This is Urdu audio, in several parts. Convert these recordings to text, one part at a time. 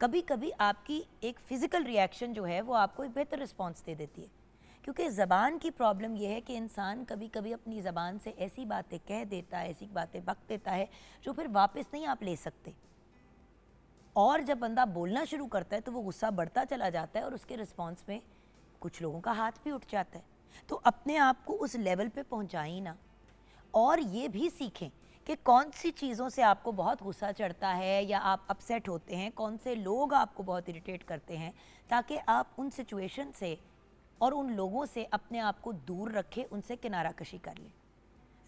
کبھی کبھی آپ کی ایک فزیکل ریاکشن جو ہے وہ آپ کو ایک بہتر رسپانس دے دیتی ہے. کیونکہ زبان کی پرابلم یہ ہے کہ انسان کبھی کبھی اپنی زبان سے ایسی باتیں کہہ دیتا ہے, ایسی باتیں بک دیتا ہے جو پھر واپس نہیں آپ لے سکتے. اور جب بندہ بولنا شروع کرتا ہے تو وہ غصہ بڑھتا چلا جاتا ہے اور اس کے رسپانس میں کچھ لوگوں کا ہاتھ بھی اٹھ جاتا ہے. تو اپنے آپ کو اس لیول پہ پہنچائیں نا, اور یہ بھی سیکھیں کہ کون سی چیزوں سے آپ کو بہت غصہ چڑھتا ہے یا آپ اپسیٹ ہوتے ہیں, کون سے لوگ آپ کو بہت اریٹیٹ کرتے ہیں, تاکہ آپ ان سچویشن سے اور ان لوگوں سے اپنے آپ کو دور رکھیں, ان سے کنارہ کشی کر لیں,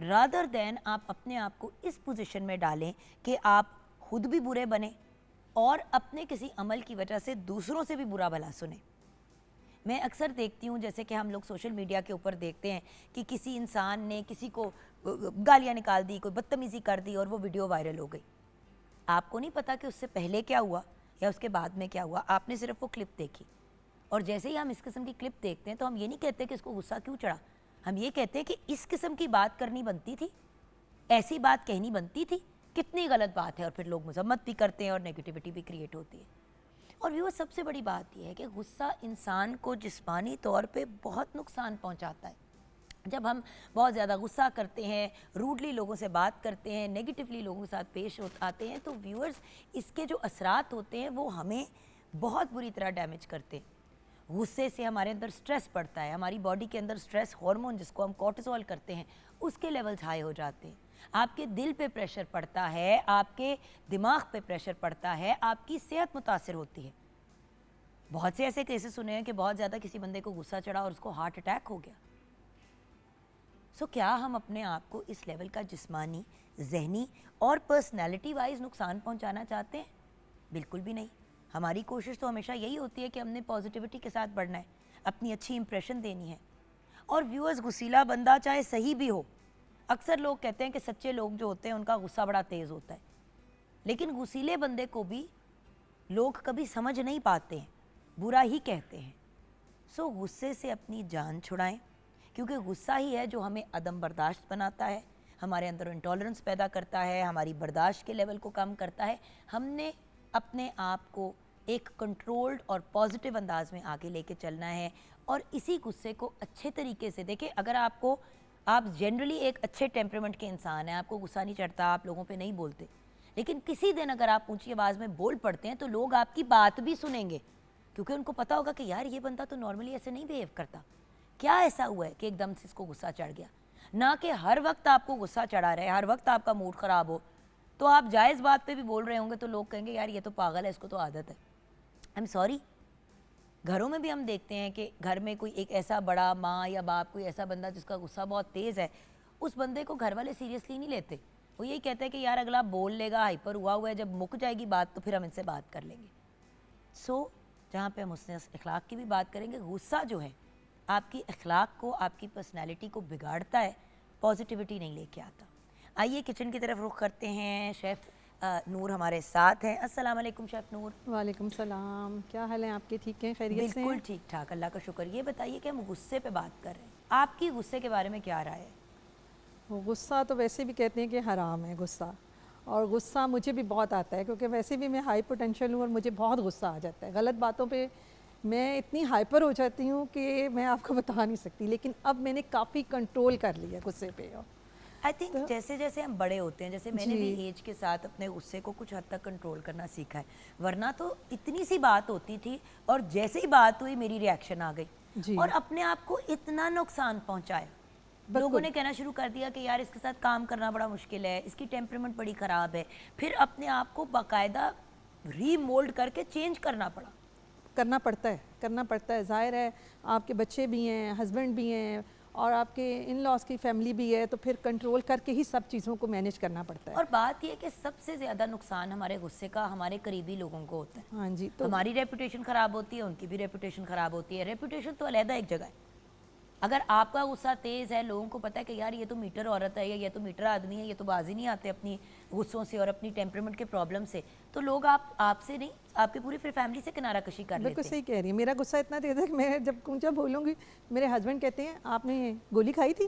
رادر دین آپ اپنے آپ کو اس پوزیشن میں ڈالیں کہ آپ خود بھی برے بنیں اور اپنے کسی عمل کی وجہ سے دوسروں سے بھی برا بھلا سنیں. میں اکثر دیکھتی ہوں, جیسے کہ ہم لوگ سوشل میڈیا کے اوپر دیکھتے ہیں کہ کسی انسان نے کسی کو گالیاں نکال دی, کوئی بدتمیزی کر دی اور وہ ویڈیو وائرل ہو گئی. آپ کو نہیں پتا کہ اس سے پہلے کیا ہوا یا اس کے بعد میں کیا ہوا, آپ نے صرف وہ کلپ دیکھی. اور جیسے ہی ہم اس قسم کی کلپ دیکھتے ہیں تو ہم یہ نہیں کہتے کہ اس کو غصہ کیوں چڑھا, ہم یہ کہتے ہیں کہ اس قسم کی بات کرنی بنتی تھی, ایسی بات کہنی بنتی تھی, کتنی غلط بات ہے. اور پھر لوگ مذمت بھی کرتے ہیں اور نیگیٹیوٹی بھی کریٹ ہوتی ہے. اور وہ سب سے بڑی بات یہ ہے کہ غصہ انسان کو جسمانی طور پہ بہت نقصان پہنچاتا ہے. جب ہم بہت زیادہ غصہ کرتے ہیں, روڈلی لوگوں سے بات کرتے ہیں, نیگیٹیولی لوگوں کے ساتھ پیش آتے ہیں, تو ویورز اس کے جو اثرات ہوتے ہیں وہ ہمیں بہت بری طرح ڈیمیج کرتے ہیں. غصے سے ہمارے اندر سٹریس پڑتا ہے, ہماری باڈی کے اندر سٹریس ہارمون جس کو ہم کورٹیزول کرتے ہیں اس کے لیولز ہائی ہو جاتے ہیں. آپ کے دل پہ پریشر پڑتا ہے, آپ کے دماغ پہ پریشر پڑتا ہے, آپ کی صحت متاثر ہوتی ہے. بہت سے ایسے کیسز سنے ہیں کہ بہت زیادہ کسی بندے کو غصہ چڑھا اور اس کو ہارٹ اٹیک ہو گیا. سو کیا ہم اپنے آپ کو اس لیول کا جسمانی, ذہنی اور پرسنالٹی وائز نقصان پہنچانا چاہتے ہیں؟ بالکل بھی نہیں. ہماری کوشش تو ہمیشہ یہی ہوتی ہے کہ ہم نے پازیٹیوٹی کے ساتھ بڑھنا ہے, اپنی اچھی امپریشن دینی ہے. اور ویورز, غصیلا بندہ چاہے صحیح بھی ہو, اکثر لوگ کہتے ہیں کہ سچے لوگ جو ہوتے ہیں ان کا غصہ بڑا تیز ہوتا ہے, لیکن غصیلے بندے کو بھی لوگ کبھی سمجھ نہیں پاتے ہیں, برا ہی کہتے ہیں. سو غصے سے اپنی جان چھڑائیں, کیونکہ غصہ ہی ہے جو ہمیں عدم برداشت بناتا ہے, ہمارے اندر انٹالرنس پیدا کرتا ہے, ہماری برداشت کے لیول کو کم کرتا ہے. ہم نے اپنے آپ کو ایک کنٹرولڈ اور پازیٹیو انداز میں آگے لے کے چلنا ہے, اور اسی غصے کو اچھے طریقے سے دیکھیں. اگر آپ جنرلی ایک اچھے ٹیمپرمنٹ کے انسان ہیں, آپ کو غصہ نہیں چڑھتا, آپ لوگوں پہ نہیں بولتے, لیکن کسی دن اگر آپ اونچی آواز میں بول پڑتے ہیں تو لوگ آپ کی بات بھی سنیں گے, کیونکہ ان کو پتا ہوگا کہ یار یہ بندہ تو نارملی ایسے نہیں بیہیو کرتا, کیا ایسا ہوا ہے کہ ایک دم سے اس کو غصہ چڑھ گیا. نہ کہ ہر وقت آپ کو غصہ چڑھا رہے, ہر وقت آپ کا موڈ خراب ہو, تو آپ جائز بات پہ بھی بول رہے ہوں گے تو لوگ کہیں گے یار یہ تو پاگل ہے, اس کو تو عادت ہے. I am sorry. گھروں میں بھی ہم دیکھتے ہیں کہ گھر میں کوئی ایک ایسا بڑا, ماں یا باپ, کوئی ایسا بندہ جس کا غصہ بہت تیز ہے, اس بندے کو گھر والے سیریسلی نہیں لیتے. وہ یہی کہتے ہیں کہ یار اگلا بول لے گا, ہائپر ہوا ہے, جب مک جائے گی بات تو پھر ہم ان سے بات کر لیں گے. سو جہاں پہ ہم حسن اخلاق کی بھی بات کریں گے, غصہ جو ہے آپ کی اخلاق کو, آپ کی پرسنالٹی کو بگاڑتا ہے, پازیٹیوٹی نہیں لے کے آتا. آئیے کچن کی طرف رخ کرتے ہیں. شیف نور ہمارے ساتھ ہیں. السلام علیکم شیف نور. وعلیکم السلام. کیا حال ہیں آپ کے؟ ٹھیک ہیں, خیریت سے ہیں؟ بالکل ٹھیک ٹھاک, اللہ کا شکر. یہ بتائیے کہ ہم غصے پہ بات کر رہے ہیں, آپ کی غصے کے بارے میں کیا رائے ہے؟ غصہ تو ویسے بھی کہتے ہیں کہ حرام ہے غصہ, اور غصہ مجھے بھی بہت آتا ہے, کیونکہ ویسے بھی میں ہائی پوٹینشیل ہوں اور مجھے بہت غصہ آ جاتا ہے. غلط باتوں پہ میں اتنی ہائپر ہو جاتی ہوں کہ میں آپ کو بتا نہیں سکتی, لیکن اب میں نے کافی کنٹرول کر لیا غصے پہ. آئی تھنک جیسے جیسے ہم بڑے ہوتے ہیں, جیسے میں نے بھی ایج کے ساتھ اپنے غصے کو کچھ حد تک کنٹرول کرنا سیکھا ہے, ورنہ تو اتنی سی بات ہوتی تھی اور جیسے ہی بات ہوئی میری ریاکشن آ گئی, اور اپنے آپ کو اتنا نقصان پہنچایا. لوگوں نے کہنا شروع کر دیا کہ یار اس کے ساتھ کام کرنا بڑا مشکل ہے, اس کی ٹیمپرمنٹ بڑی خراب ہے. پھر اپنے آپ کو باقاعدہ ری مولڈ کر کے چینج کرنا پڑتا ہے. ظاہر ہے آپ کے بچے بھی ہیں, ہسبینڈ بھی ہیں, اور آپ کے ان لاس کی فیملی بھی ہے, تو پھر کنٹرول کر کے ہی سب چیزوں کو مینیج کرنا پڑتا ہے. اور بات یہ کہ سب سے زیادہ نقصان ہمارے غصے کا ہمارے قریبی لوگوں کو ہوتا ہے. ہاں جی, تو ہماری ریپوٹیشن خراب ہوتی ہے, ان کی بھی ریپوٹیشن خراب ہوتی ہے. ریپوٹیشن تو علیحدہ ایک جگہ ہے. اگر آپ کا غصہ تیز ہے, لوگوں کو پتہ ہے کہ یار یہ تو میٹر عورت ہے, یا یہ تو میٹر آدمی ہے, یہ تو بازی نہیں آتے اپنی غصوں سے اور اپنی ٹیمپرمنٹ کے پرابلم سے, تو لوگ آپ سے نہیں, آپ کی پوری پھر فیملی سے کنارہ کشی کر لیتے ہیں. بالکل صحیح کہہ رہی ہیں. میرا غصہ اتنا تیز ہے کہ میں جب اونچا بولوں گی, میرے ہسبینڈ کہتے ہیں آپ نے گولی کھائی تھی؟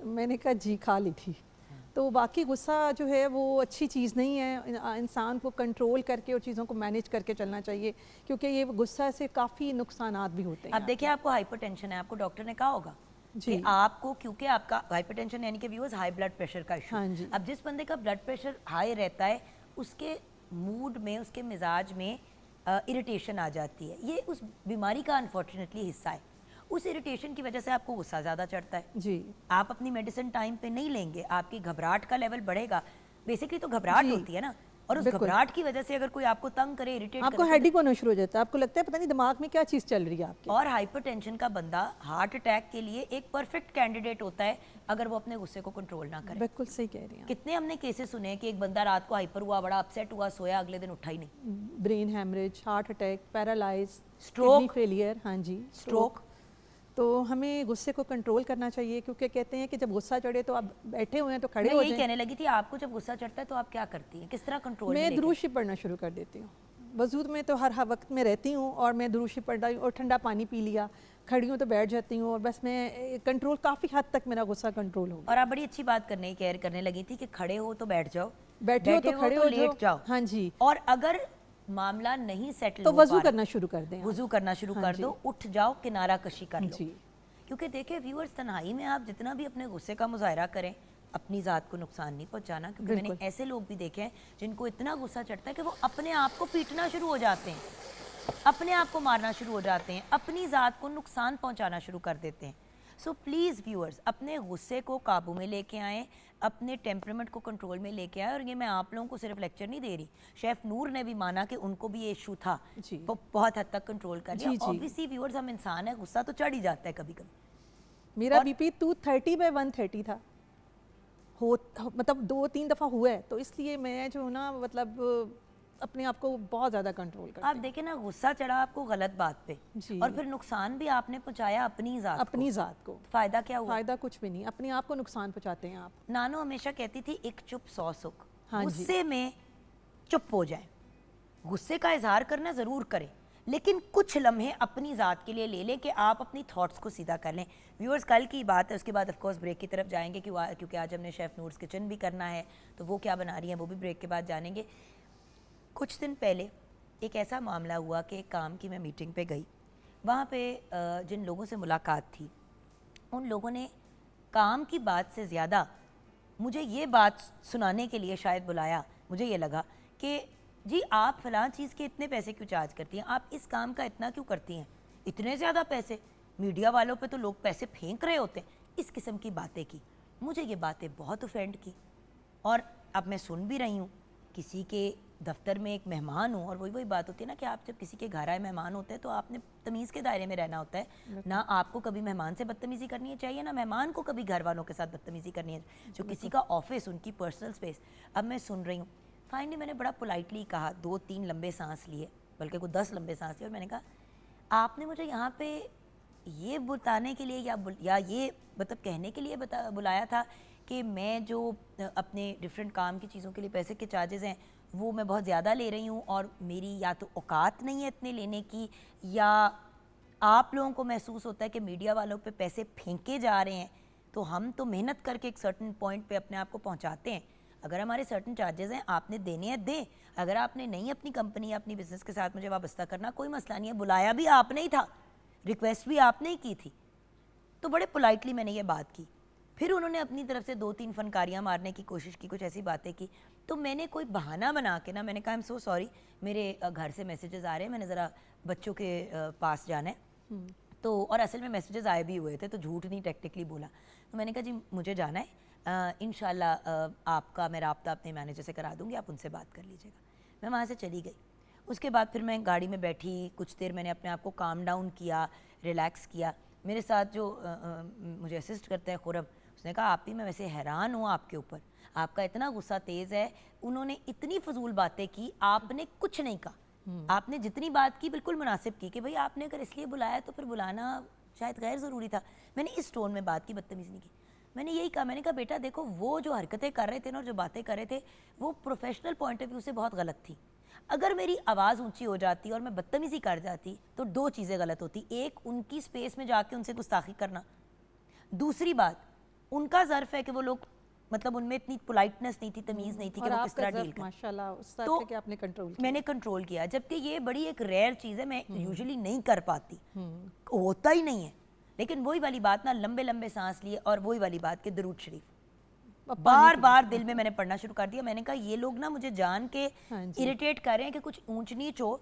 میں نے کہا جی کھا لی تھی. تو باقی غصہ جو ہے وہ اچھی چیز نہیں ہے. انسان کو کنٹرول کر کے اور چیزوں کو مینیج کر کے چلنا چاہیے, کیونکہ یہ غصہ سے کافی نقصانات بھی ہوتے ہیں. اب دیکھیں آپ کو ہائپر ٹینشن ہے, آپ کو ڈاکٹر نے کہا ہوگا کہ آپ کو, کیونکہ آپ کا ہائپر ٹینشن یعنی کہ ویورز ہائی بلڈ پریشر کا ایشو. اب جس بندے کا بلڈ پریشر ہائی رہتا ہے اس کے موڈ میں, اس کے مزاج میں اریٹیشن آ جاتی ہے. یہ اس بیماری کا انفارچونیٹلی حصہ ہے. اس اریٹیشن کی وجہ سے آپ کو غصہ زیادہ چڑھتا ہے. جی, آپ اپنی میڈیسن ٹائم پہ نہیں لیں گے, آپ کی گھبراہٹ کا لیول بڑھے گا. بیسکلی تو گھبراہٹ ہوتی ہے نا, اور اس گھبراہٹ کی وجہ سے اگر کوئی آپ کو تنگ کرے, اریٹیٹ آپ کو ہیڈیک ہونا شروع ہو جاتا ہے, آپ کو لگتا ہے پتہ نہیں دماغ میں کیا چیز چل رہی ہے آپ کے. اور ہائپر ٹینشن کا بندہ ہارٹ اٹیک کے لیے ایک پرفیکٹ کینڈیڈیٹ ہوتا ہے اگر وہ اپنے غصے کو کنٹرول نہ کرے. بالکل صحیح کہہ رہی ہیں. کتنے ہم نے کیسز سنے کہ ایک بندہ رات کو ہائپر ہوا, بڑا اپسیٹ ہوا, سویا, اگلے دن اٹھا ہی نہیں. Brain haemorrhage, heart attack, paralyse, stroke, kidney failure. ہاں جی, اسٹروک. تو ہمیں غصے کو کنٹرول کرنا چاہیے, کیونکہ کہتے ہیں کہ جب غصہ چڑھے تو آپ بیٹھے ہوئے ہیں تو کھڑے ہو میں جائیں. یہی کہنے لگی تھی, آپ کو جب غصہ چڑھتا ہے تو آپ کیا کرتی ہیں, کس طرح کنٹرول میں درود شریف پڑھنا شروع کر دیتی ہوں. وضو میں تو ہر وقت میں رہتی ہوں, اور میں درود شریف پڑھ رہی ہوں, اور ٹھنڈا پانی پی لیا, کھڑی ہوں تو بیٹھ جاتی ہوں, اور بس میں کنٹرول کافی حد تک میرا غصہ کنٹرول ہو گیا. اور آپ بڑی اچھی بات کرنے لگی تھی کہ کھڑے ہو تو بیٹھ جاؤ, بیٹھے ہو تو کھڑے ہو لیٹ جاؤ. ہاں جی, اور اگر معاملہ نہیں سیٹل تو وضو کرنا شروع کر دیں, وضو کرنا شروع کر دو, اٹھ جاؤ, کنارہ کشی کر لو. جی, کیونکہ دیکھیں ویورز, تنہائی میں آپ جتنا بھی اپنے غصے کا مظاہرہ کریں, اپنی ذات کو نقصان نہیں پہنچانا. کیونکہ میں نے ایسے لوگ بھی دیکھے ہیں جن کو اتنا غصہ چڑھتا ہے کہ وہ اپنے آپ کو پیٹنا شروع ہو جاتے ہیں, اپنے آپ کو مارنا شروع ہو جاتے ہیں, اپنی ذات کو نقصان پہنچانا شروع کر دیتے ہیں. سو پلیز ویورز, اپنے غصے کو قابو میں لے کے آئیں, اپنے ٹیمپرمنٹ کو کنٹرول میں لے کے آئیں. اور یہ میں آپ لوگوں کو صرف لیکچر نہیں دے رہی, شیف نور نے بھی مانا کہ ان کو بھی یہ ایشو تھا, وہ بہت حد تک کنٹرول کر لیا. اوبویسلی ویورز, ہم انسان ہیں, غصہ تو چڑھ ہی جاتا ہے کبھی کبھی. میرا بی پی 230/130 تھا, مطلب 2-3 دفعہ ہوا ہے, تو اس لیے میں جو نا مطلب اپنے آپ کو بہت زیادہ کنٹرول کرتی ہوں. آپ دیکھیں نا, غصہ چڑھا آپ کو غلط بات پہ, اور پھر نقصان بھی آپ نے پہنچایا اپنی ذات کو. فائدہ کیا ہوا؟ فائدہ کچھ بھی نہیں, اپنے آپ کو نقصان پہنچاتے ہیں آپ. نانو ہمیشہ کہتی تھی ایک چپ 100 سکھ. غصے میں چپ ہو جائیں, غصے کا اظہار کرنا ضرور کریں, لیکن کچھ لمحے اپنی ذات کے لیے لے لیں کہ آپ اپنی تھاٹس کو سیدھا کر لیں. ویورز, کل کی بات ہے, اس کے بعد آف کورس بریک کی طرف جائیں گے, کیونکہ آج ہم نے شیف نورز کچن بھی کرنا ہے, تو وہ کیا بنا رہی ہیں وہ بھی بریک کے بعد جانیں گے. کچھ دن پہلے ایک ایسا معاملہ ہوا کہ ایک کام کی میں میٹنگ پہ گئی. وہاں پہ جن لوگوں سے ملاقات تھی, ان لوگوں نے کام کی بات سے زیادہ مجھے یہ بات سنانے کے لیے شاید بلایا. مجھے یہ لگا کہ جی آپ فلاں چیز کے اتنے پیسے کیوں چارج کرتی ہیں, آپ اس کام کا اتنا کیوں کرتی ہیں, اتنے زیادہ پیسے, میڈیا والوں پہ تو لوگ پیسے پھینک رہے ہوتے ہیں. اس قسم کی باتیں کی. مجھے یہ باتیں بہت افینڈ کی, اور اب میں سن بھی رہی ہوں. کسی کے دفتر میں ایک مہمان ہوں, اور وہی بات ہوتی ہے نا کہ آپ جب کسی کے گھر آئے مہمان ہوتے ہیں تو آپ نے تمیز کے دائرے میں رہنا ہوتا ہے. نہ آپ کو کبھی مہمان سے بدتمیزی کرنی چاہیے, نہ مہمان کو کبھی گھر والوں کے ساتھ بدتمیزی کرنی ہے, جو کسی کا آفس, ان کی پرسنل سپیس. اب میں سن رہی ہوں, فائنلی میں نے بڑا پولائٹلی کہا, 2-3 لمبے سانس لیے, بلکہ کوئی 10 لمبے سانس لیے, اور میں نے کہا آپ نے مجھے یہاں پہ یہ بتانے کے لیے یا یہ مطلب کہنے کے لیے بلایا تھا کہ میں جو اپنے ڈفرینٹ کام کی چیزوں کے لیے پیسے کے چارجز ہیں وہ میں بہت زیادہ لے رہی ہوں, اور میری یا تو اوقات نہیں ہے اتنے لینے کی, یا آپ لوگوں کو محسوس ہوتا ہے کہ میڈیا والوں پہ پیسے پھینکے جا رہے ہیں. تو ہم تو محنت کر کے ایک سرٹن پوائنٹ پہ اپنے آپ کو پہنچاتے ہیں. اگر ہمارے سرٹن چارجز ہیں, آپ نے دینے ہیں دیں. اگر آپ نے نہیں اپنی کمپنی یا اپنی بزنس کے ساتھ مجھے وابستہ کرنا, کوئی مسئلہ نہیں ہے, بلایا بھی آپ نے ہی تھا, ریکویسٹ بھی آپ نے ہی کی تھی. تو بڑے پولائٹلی میں نے یہ بات کی. پھر انہوں نے اپنی طرف سے 2-3 فنکاریاں مارنے کی کوشش کی, کچھ ایسی باتیں کی. تو میں نے کوئی بہانہ بنا کے نا, میں نے کہا I'm so sorry, میرے گھر سے میسیجز آ رہے ہیں, میں نے ذرا بچوں کے پاس جانا ہے. تو اور اصل میں میسیجز آئے بھی ہوئے تھے, تو جھوٹ نہیں ٹیکنیکلی بولا. تو میں نے کہا جی مجھے جانا ہے, انشاءاللہ آپ کا میں رابطہ اپنے مینیجر سے کرا دوں گی, آپ ان سے بات کر لیجیے گا. میں وہاں سے چلی گئی. اس کے بعد پھر میں گاڑی میں بیٹھی, کچھ دیر میں نے اپنے آپ کو کام ڈاؤن کیا, ریلیکس کیا. میرے ساتھ جو مجھے اسسٹ کرتے ہیں خرم, اس نے کہا آپ ہی, میں ویسے حیران ہوں آپ کے اوپر, آپ کا اتنا غصہ تیز ہے. انہوں نے اتنی فضول باتیں کی, آپ نے کچھ نہیں کہا. آپ نے جتنی بات کی بالکل مناسب کی کہ بھئی آپ نے اگر اس لیے بلایا تو پھر بلانا شاید غیر ضروری تھا. میں نے اس ٹون میں بات کی, بدتمیزی نہیں کی. میں نے یہی کہا, میں نے کہا بیٹا دیکھو, وہ جو حرکتیں کر رہے تھے نا, اور جو باتیں کر رہے تھے, وہ پروفیشنل پوائنٹ آف ویو سے بہت غلط تھی. اگر میری آواز اونچی ہو جاتی اور میں بدتمیزی کر جاتی تو 2 چیزیں غلط ہوتی. ایک, ان کی سپیس میں جا کے ان سے گستاخی کرنا. دوسری بات, ان کا ظرف ہے کہ وہ لوگ مطلب ان میں اتنی پولائٹنس نہیں تھی, تمیز نہیں تھی کہ وہ کس طرح ڈیل کریں. ماشاءاللہ اس طرح تو کہ آپ نے کنٹرول میں نے کنٹرول کیا, جبکہ یہ بڑی ایک ریئر چیز ہے, میں یوزلی نہیں کر پاتی, ہوتا ہی نہیں ہے. لیکن وہی والی بات نا, لمبے لمبے سانس لیے, اور وہی والی بات کہ درود شریف بار بار دل میں نے پڑھنا شروع کر دیا. میں نے کہا یہ لوگ نا مجھے جان کے اریٹیٹ کر رہے ہیں کہ کچھ اونچ نیچ ہو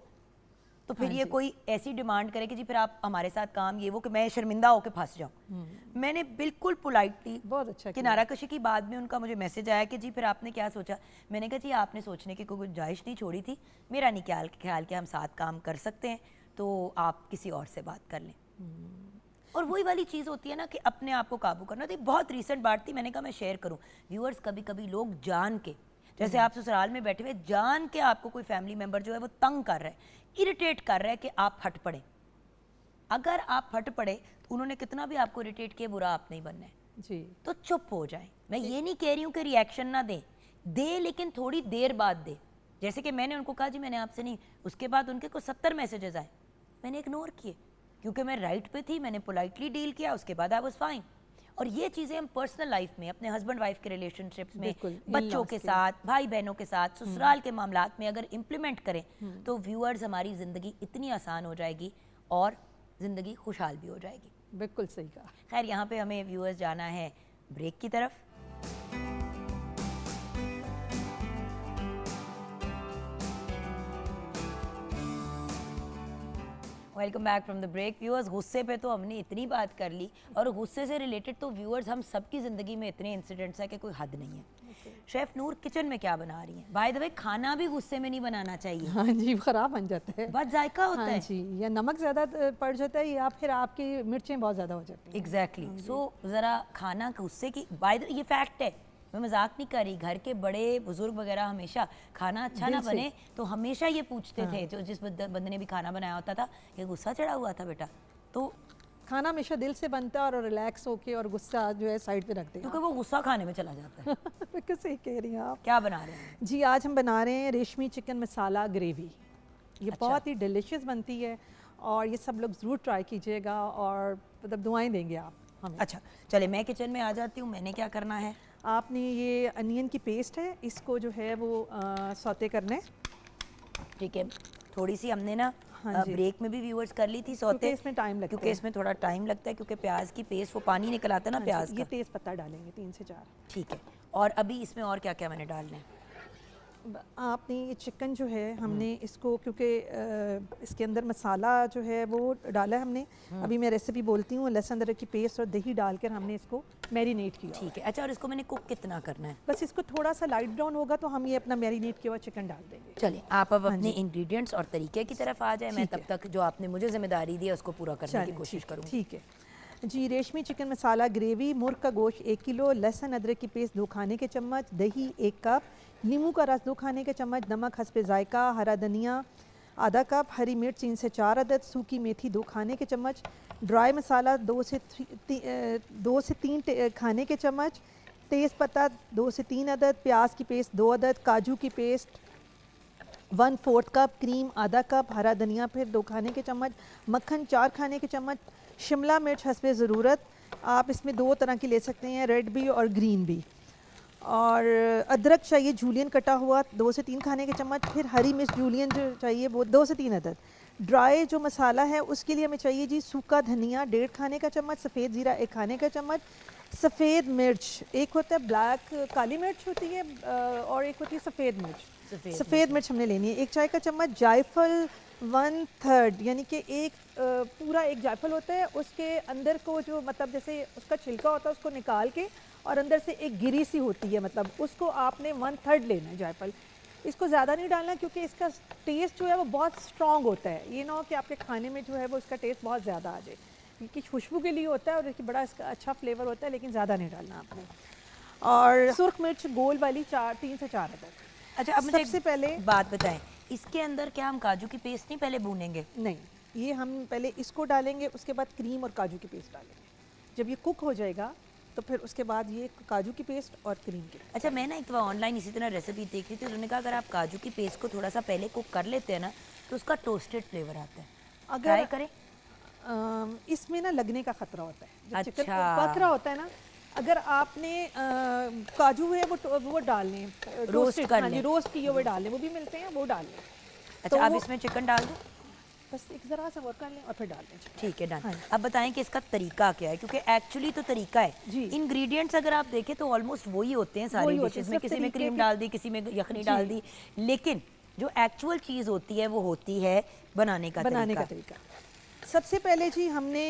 تو پھر یہ کوئی ایسی ڈیمانڈ کرے کہ جی پھر آپ ہمارے ساتھ کام یہ وہ کہ میں شرمندہ ہو کے پھنس جاؤں. میں نے بالکل پولائٹلی بہت اچھا کنارہ کشی کی. بعد میں ان کا مجھے میسج آیا کہ جی پھر آپ نے کیا سوچا. میں نے کہا جی آپ نے سوچنے کی کوئی گنجائش نہیں چھوڑی تھی, میرا نہیں خیال کہ ہم ساتھ کام کر سکتے ہیں, تو آپ کسی اور سے بات کر لیں. اور وہی والی چیز ہوتی ہے نا کہ اپنے آپ کو قابو کرنا. تو بہت ریسنٹ بات تھی, میں نے کہا میں شیئر کروں. ویورز کبھی کبھی لوگ جان کے, جیسے آپ سسرال میں بیٹھے ہوئے جان کے آپ کو کوئی فیملی ممبر جو ہے وہ تنگ کر رہا ہے, اریٹیٹ کر رہا ہے کہ آپ ہٹ پڑیں. اگر آپ ہٹ پڑے تو انہوں نے کتنا بھی آپ کو اریٹیٹ کیا, برا آپ نہیں بننا ہے جی, تو چپ ہو جائیں. میں یہ نہیں کہہ رہی ہوں کہ ریئیکشن نہ دیں, لیکن تھوڑی دیر بعد دیں. جیسے کہ میں نے ان کو کہا جی میں نے آپ سے نہیں, اس کے بعد ان کے کو 70 میسیجز آئے, میں نے اگنور کیے کیونکہ میں رائٹ پہ تھی, میں نے پولائٹلی ڈیل کیا, اس کے بعد آئی واز فائن. اور یہ چیزیں ہم پرسنل لائف میں, اپنے ہسبینڈ وائف کے ریلیشن شپس میں, بچوں کے ساتھ, بھائی بہنوں کے ساتھ, سسرال کے معاملات میں اگر امپلیمنٹ کریں تو ویورز ہماری زندگی اتنی آسان ہو جائے گی اور زندگی خوشحال بھی ہو جائے گی. بالکل صحیح کہا. خیر یہاں پہ ہمیں ویورز جانا ہے بریک کی طرف. Welcome back from the break. Viewers غصے پہ تو ہم نے اتنی بات کر لی, اور غصے سے ریلیٹڈ تو ویورز ہم سب کی زندگی میں اتنے انسیڈنٹس ہیں کہ کوئی حد نہیں ہے. شیف نور کچن میں کیا بنا رہی ہیں؟ بائی دا وے کھانا بھی غصے میں نہیں بنانا چاہیے. ہاں جی, خراب بن جاتا ہے, بہت ذائقہ ہوتا ہے. ہاں جی, یا نمک زیادہ پڑ جاتا ہے یا پھر آپ کی مرچیں بہت زیادہ ہو جاتی ہیں. ایگزیکٹلی. سو ذرا کھانا غصے کی, بائی دا یہ فیکٹ ہے, میں مذاق نہیں کر رہی. گھر کے بڑے بزرگ وغیرہ ہمیشہ کھانا اچھا نہ بنے تو ہمیشہ یہ پوچھتے تھے, جو جس بندے نے بھی کھانا بنایا ہوتا تھا, کہ غصہ چڑھا ہوا تھا بیٹا. تو کھانا ہمیشہ دل سے بنتا ہے اور ریلیکس ہو کے, اور غصہ جو ہے سائڈ پہ رکھ دیں, کیونکہ وہ غصہ کھانے میں چلا جاتا ہے. بالکل صحیح کہہ رہی ہیں آپ. کیا بنا رہے ہیں جی؟ آج ہم بنا رہے ہیں ریشمی چکن مسالہ گریوی. یہ بہت ہی ڈیلیشیس بنتی ہے, اور یہ سب لوگ ضرور ٹرائی کیجیے گا, اور مطلب دعائیں دیں گے آپ ہمیں. اچھا چلے میں کچن میں آ جاتی ہوں. میں نے کیا کرنا ہے؟ آپ نے یہ انین کی پیسٹ ہے, اس کو جو ہے وہ سوتے کرنا ہے. ٹھیک ہے. تھوڑی سی ہم نے نا بریک میں بھی ویورز کر لی تھی سوتے, اس میں ٹائم لگتا ہے, کیونکہ اس میں تھوڑا ٹائم لگتا ہے, کیونکہ پیاز کی پیسٹ وہ پانی نکل آتا ہے نا پیاز کا. یہ تیز پتہ ڈالیں گے 3 سے 4. ٹھیک ہے. اور ابھی اس میں اور کیا کیا میں نے ڈالنا ہے؟ آپ نے یہ چکن جو ہے ہم نے اس کو, کیونکہ اس کے اندر مسالہ جو ہے وہ ڈالا ہے ہم نے. ابھی میں ریسیپی بولتی ہوں. لہسن ادرک کی پیسٹ اور دہی ڈال کر ہم نے اس کو میرینیٹ کیا. ٹھیک ہے. اچھا, اور اس کو میں نے کوک کتنا کرنا ہے؟ بس اس کو تھوڑا سا لائٹ براؤن ہوگا تو ہم یہ اپنا میرینیٹ کیا ہوا چکن ڈال دیں گے. چلیں آپ اب اپنے انگریڈینٹس اور طریقے کی طرف آ جائیں. میں تب تک جو آپ نے مجھے ذمہ داری دی ہے اس کو پورا کرنے کی کوشش کروں. ٹھیک ہے جی. ریشمی چکن مسالہ گریوی. مرغ کا گوشت 1 کلو, لہسن ادرک کی پیسٹ 2 کھانے کے چمچ, دہی 1 کپ, لیموں کا رس 2 کھانے کے چمچ, نمک حسب ذائقہ, ہرا دھنیا آدھا کپ, ہری مرچ 3 سے 4 عدد, سوکھی میتھی 2 کھانے کے چمچ, ڈرائی مسالہ 2 سے 3 کھانے کے چمچ, تیز پتہ 2 سے 3 عدد, پیاز کی پیسٹ 2 عدد, کاجو کی پیسٹ 1/4 کپ, کریم آدھا کپ, ہرا دھنیا پھر 2 کھانے کے چمچ, مکھن 4 کھانے کے چمچ, شملہ مرچ حسب ضرورت. آپ اس میں 2 طرح کی لے سکتے ہیں, ریڈ بھی اور گرین بھی. اور ادرک چاہیے جولین کٹا ہوا 2 سے 3 کھانے کے چمچ, پھر ہری مرچ جولین جو چاہیے وہ 2 سے 3 عدد. ڈرائی جو مسالہ ہے اس کے لیے ہمیں چاہیے جی سوکھا دھنیا 1.5 کھانے کا چمچ, سفید زیرہ 1 کھانے کا چمچ, سفید مرچ ایک ہوتا ہے بلیک کالی مرچ ہوتی ہے, اور ایک ہوتی ہے سفید مرچ. سفید مرچ ہم نے لینی ہے 1 چائے کا چمچ, جائفل 1/3 یعنی کہ ایک پورا ایک جائفل ہوتا ہے, اس کے اندر کو جو مطلب جیسے اس کا چھلکا ہوتا ہے اس کو نکال کے, اور اندر سے ایک گری سی ہوتی ہے, مطلب اس کو آپ نے 1/3 لینا ہے جائفل. اس کو زیادہ نہیں ڈالنا کیونکہ اس کا ٹیسٹ جو ہے وہ بہت اسٹرانگ ہوتا ہے. یہ نہ ہو کہ آپ کے کھانے میں جو ہے وہ اس کا ٹیسٹ بہت زیادہ آ جائے, کیونکہ خوشبو کے لیے ہوتا ہے اور دیکھیے بڑا اس کا اچھا فلیور ہوتا ہے, لیکن زیادہ نہیں ڈالنا آپ نے. اور سرخ مرچ گول والی 3 سے 4 عدد. اچھا اب مجھے سب سے پہلے بات بتائیں, اس کے اندر کیا ہم کاجو کی پیسٹ نہیں پہلے بھونیں گے؟ نہیں, یہ ہم پہلے اس کو ڈالیں گے, اس کے بعد کریم اور کاجو کی پیسٹ ڈالیں گے. جب یہ کوک ہو جائے گا تو پھر اس کے بعد یہ کاجو کی پیسٹ اور کریم کی. اچھا میں نا ایک دفعہ آن لائن اسی طرح ریسیپی دیکھ رہی تھی, انہوں نے کہا اگر آپ کاجو کی پیسٹ کو تھوڑا سا پہلے کوک کر لیتے ہیں نا تو اس کا ٹوسٹڈ فلیور آتا ہے. اگر کریں اس میں نا لگنے کا خطرہ ہوتا ہے, جب چکن پک رہا ہوتا ہے نا اگر آپ نے کاجو ہے وہ ڈال لیں، روسٹ کر لیں، روسٹ کیے ہوئے ڈال لیں، وہ بھی ملتے ہیں، وہ ڈال لیں. اچھا اب اس میں چکن ڈال دوں؟ بس ایک ذرا سا اور کر لیں اور پھر ڈال دیں. ٹھیک ہے ڈن. اب بتائیں کہ اس کا طریقہ کیا ہے، کیونکہ ایکچولی تو طریقہ ہے جی انگریڈینٹس اگر آپ دیکھیں تو آلموسٹ وہی ہوتے ہیں ساری ڈشز میں، کسی میں کریم ڈال دی، کسی میں یخنی ڈال دی، لیکن جو ایکچوئل چیز ہوتی ہے وہ ہوتی ہے بنانے کا طریقہ. سب سے پہلے جی ہم نے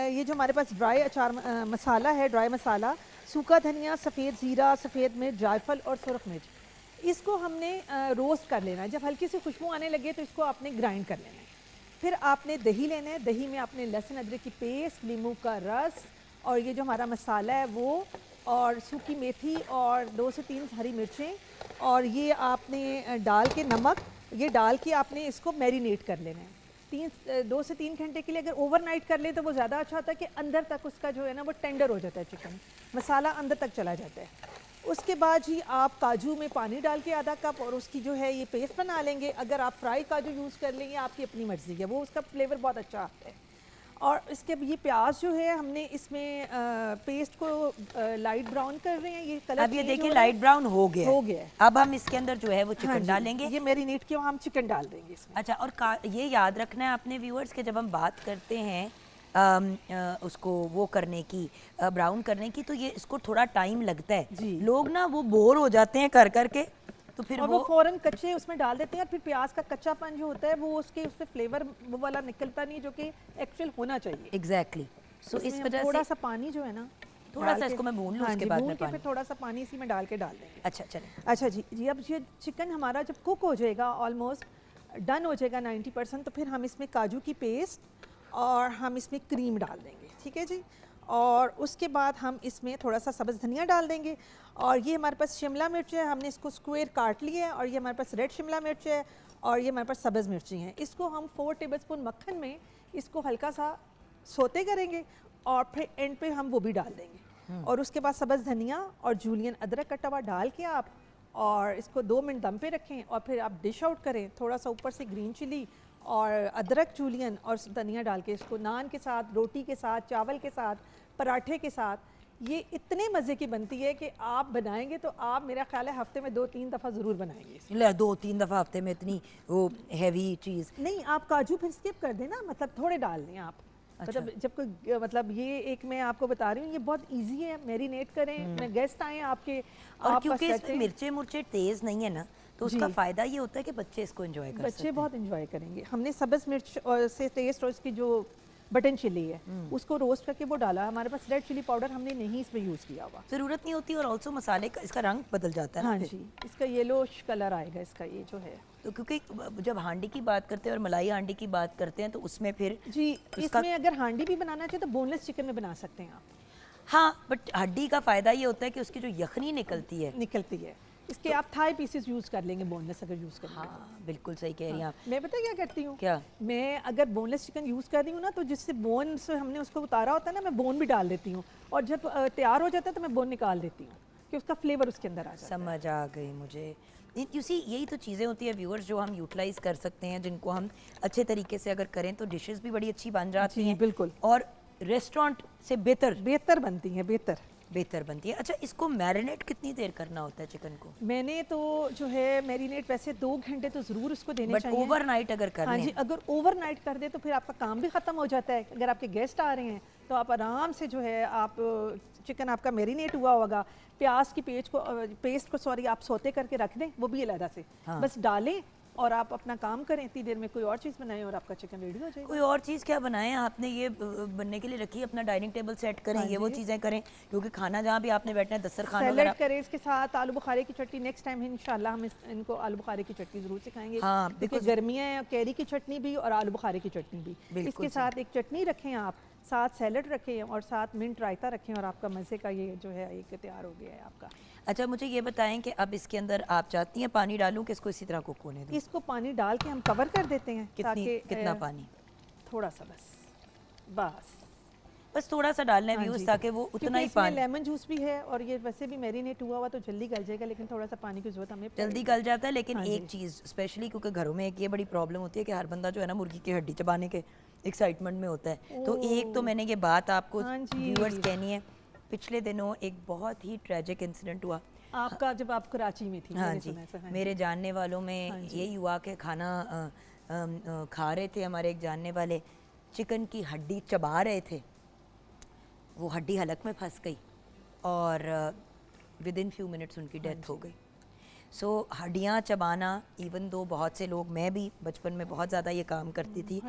یہ جو ہمارے پاس ڈرائی اچار مسالہ ہے، ڈرائی مسالہ، سوکھا دھنیا، سفید زیرہ، سفید مرچ، جائفل اور سرخ مرچ، اس کو ہم نے روسٹ کر لینا ہے. جب ہلکی سی خوشبو آنے لگے تو اس کو آپ نے گرائنڈ کر لینا ہے. پھر آپ نے دہی لینا ہے، دہی میں آپ نے لہسن ادرک کی پیسٹ، لیموں کا رس اور یہ جو ہمارا مسالہ ہے وہ، اور سوکھی میتھی اور 2 سے 3 ہری مرچیں، اور یہ آپ نے ڈال کے نمک، یہ ڈال کے آپ نے اس کو میرینیٹ کر لینا ہے 2 سے 3 گھنٹے کے لیے. اگر اوور نائٹ کر لیں تو وہ زیادہ اچھا ہوتا ہے کہ اندر تک اس کا جو ہے نا وہ ٹینڈر ہو جاتا ہے، چکن مسالہ اندر تک چلا جاتا ہے. اس کے بعد جی آپ کاجو میں پانی ڈال کے آدھا کپ اور اس کی جو ہے یہ پیسٹ بنا لیں گے. اگر آپ فرائی کاجو یوز کر لیں گے آپ کی اپنی مرضی ہے، وہ اس کا فلیور بہت اچھا آتا ہے. اور اس کے یہ پیاز جو ہے ہم نے اس میں پیسٹ کو لائٹ براؤن کر رہے ہیں. یہ کلر اب یہ دیکھیں لائٹ براؤن ہو گیا ہے. اب ہم اس کے اندر جو ہے وہ چکن ڈالیں گے. یہ میرینیٹ کیا ہم چکن ڈال دیں گے اس میں. اچھا اور یہ یاد رکھنا ہے اپنے ویورز کہ جب ہم بات کرتے ہیں اس کو وہ کرنے کی، براؤن کرنے کی، تو یہ اس کو تھوڑا ٹائم لگتا ہے. لوگ نا وہ بور ہو جاتے ہیں کر کر کے، تو پھر وہ فوراً کچے اس میں ڈال دیتے ہیں، اور پھر پیاز کا کچا پن جو ہوتا ہے وہ اس سے فلیور وہ والا نکلتا نہیں جو کہ ایکچوئل ہونا چاہیے. ایگزیکٹلی. سو اس وجہ سے تھوڑا سا پانی جو ہے نا تھوڑا سا اس کو میں بھون لوں، اس کے بعد میں پھر تھوڑا سا پانی اسی میں ڈال کے ڈال دیں گے. اچھا چلیں. اچھا جی اب یہ چکن ہمارا جب کوک ہو جائے گا، آلموسٹ ڈن ہو جائے گا 90%، تو پھر ہم اس میں کاجو کی پیسٹ اور ہم اس میں کریم ڈال دیں گے. ٹھیک ہے جی. اور اس کے بعد ہم اس میں تھوڑا سا سبز دھنیا ڈال دیں گے. اور یہ ہمارے پاس شملہ مرچ ہے، ہم نے اس کو اسکوئر کاٹ لیا ہے، اور یہ ہمارے پاس ریڈ شملہ مرچ ہے، اور یہ ہمارے پاس سبز مرچی ہیں. اس کو ہم 4 ٹیبل اسپون مکھن میں اس کو ہلکا سا سوتے کریں گے، اور پھر اینڈ پہ ہم وہ بھی ڈال دیں گے. اور اس کے بعد سبز دھنیا اور جولین ادرک کٹا ہوا ڈال کے آپ اور اس کو 2 منٹ دم پہ رکھیں، اور پھر آپ ڈش آؤٹ کریں. تھوڑا سا اوپر سے گرین چلی اور ادرک، جولین اور دھنیا ڈال کے اس کو نان کے ساتھ، روٹی کے ساتھ، چاول کے ساتھ، پراٹھے کے ساتھ، یہ اتنے مزے کی بنتی ہے کہ آپ بنائیں گے تو آپ میرا خیال ہے ہفتے میں 2-3 دفعہ ضرور بنائیں گے. 2-3 دفعہ ہفتے میں اتنی وہ ہیوی چیز نہیں. آپ کاجو پھر اسکپ کر دیں نا، مطلب تھوڑے ڈال دیں آپ. مطلب جب کوئی مطلب یہ ایک میں آپ کو بتا رہی ہوں، یہ بہت ایزی ہے. میرینیٹ کریں، میں گیسٹ آئیں آپ کے، اور کیونکہ اس میں مرچیں تیز نہیں ہے نا، تو اس کا فائدہ یہ ہوتا ہے کہ بچے اس کو انجوائے کر سکتے ہیں. بچے بہت انجوائے کریں گے. ہم نے سبز مرچ سے ٹیسٹ اور اس کی جو بٹن چلی ہے اس کو روسٹ کر کے وہ ڈالا. ہمارے پاس ریڈ چلی پاؤڈر ہم نے نہیں اس میں یوز کیا ہوا، ضرورت نہیں ہوتی. اور آلسو مسالے کا اس کا رنگ بدل جاتا ہے. ہاں جی، اس کا یلوش کلر آئے گا اس کا یہ جو ہے. تو کیونکہ جب ہانڈی کی بات کرتے ہیں اور ملائی ہانڈی کی بات کرتے ہیں تو اس میں پھر جی اس میں اگر ہانڈی بھی بنانا چاہے تو بون لیس چکن میں بنا سکتے ہیں آپ. ہاں بٹ ہڈی کا فائدہ یہ ہوتا ہے کہ اس کی جو یخنی نکلتی ہے اس کے آپ تھائی پیسز یوز کر لیں گے بون لیس اگر یوز کریں گے. ہاں بالکل صحیح کہہ رہی ہیں آپ. میں پتہ کیا کرتی ہوں، کیا میں اگر بون لیس چکن یوز کر رہی ہوں نا تو جس سے بون سے ہم نے اس کو اتارا ہوتا ہے نا، میں بون بھی ڈال دیتی ہوں، اور جب تیار ہو جاتا ہے تو میں بون نکال دیتی ہوں کہ اس کا فلیور اس کے اندر آ جاتا ہے. سمجھ آ گئی مجھے. یہی تو چیزیں ہوتی ہیں ویورز جو ہم یوٹیلائز کر سکتے ہیں، جن کو ہم اچھے طریقے سے اگر کریں تو ڈشز بھی بڑی اچھی بن جاتی ہیں. بالکل. اور ریسٹورانٹ سے بہتر بنتی ہیں، بہتر بنتی ہے. اچھا اس کو میرینیٹ کتنی دیر کرنا ہوتا ہے چکن کو؟ میں نے تو جو ہے میرینیٹ ویسے 2 گھنٹے تو ضرور اس کو دینے چاہیے. بٹ اوور نائٹ اگر کر لیں؟ ہاں جی، اگر اوور نائٹ کر دیں تو پھر آپ کا کام بھی ختم ہو جاتا ہے. اگر آپ کے گیسٹ آ رہے ہیں تو آپ آرام سے جو ہے آپ چکن آپ کا میرینیٹ ہوا ہوگا. پیاز کی پیسٹ کو آپ سوتے کر کے رکھ دیں، وہ بھی علیحدہ سے بس ڈالیں اور آپ اپنا کام کریں. اتنی دیر میں کوئی اور چیز بنائیں اور آپ کا چکن ریڈی ہو جائے گا. کوئی اور چیز کیا بنائیں آپ نے؟ یہ بننے کے لیے رکھی، اپنا ڈائننگ ٹیبل سیٹ کریں، یہ وہ چیزیں کریں، کیونکہ کھانا جہاں بھی آپ نے بیٹھنا ہے دسترخوان وغیرہ. سیلڈ کریں اس کے ساتھ آلو بخارے کی چٹنی. نیکسٹ ٹائم انشاءاللہ ہم ان کو آلو بخارے کی چٹنی ضرور سکھائیں گے. ہاں کیونکہ گرمیاں ہیں، کیری کی چٹنی بھی اور آلو بخارے کی چٹنی بھی. اس کے ساتھ ایک چٹنی رکھیں آپ، ساتھ سیلڈ رکھیں اور ساتھ منٹ رائتا رکھیں، اور آپ کا مزے کا یہ جو ہے ایک تیار ہو گیا ہے آپ کا. اچھا مجھے یہ بتائیں کہ اب اس کے اندر آپ چاہتی ہیں پانی ڈالوں کہ اس کو اسی طرح کوک ہونے دیں؟ اس کو پانی ڈال کے ہم کور کر دیتے ہیں. کتنا پانی؟ تھوڑا سا بس تھوڑا سا ڈالنا ہے ویوز تاکہ وہ اتنا ہی پانی. لیمن جوس بھی ہے اور یہ ویسے بھی میرینیٹ ہوا ہوا تو جلدی گل جائے گا، لیکن تھوڑا سا پانی کی ضرورت ہمیں جلدی گل جاتا ہے. لیکن ایک چیز اسپیشلی کیونکہ گھروں میں ایک یہ بڑی پرابلم ہوتی ہے کہ ہر بندہ جو ہے نا مرغی کی ہڈی چبانے کے ایکسائٹمنٹ میں ہوتا ہے. تو ایک تو میں نے یہ بات آپ کو ویورز کہنی ہے، پچھلے دنوں ایک بہت ہی ٹریجک انسیڈنٹ ہوا آپ کا، جب آپ کراچی میں تھی. ہاں جی، میرے جاننے والوں میں یہی ہوا کہ کھانا کھا رہے تھے ہمارے ایک جاننے والے, چکن کی ہڈی چبا رہے تھے, وہ ہڈی حلق میں پھنس گئی اور with in few minutes in کی ڈیتھ ہو گئی. سو ہڈیاں چبانا, ایون دو بہت سے لوگ, میں بھی بچپن میں بہت زیادہ یہ کام کرتی تھی,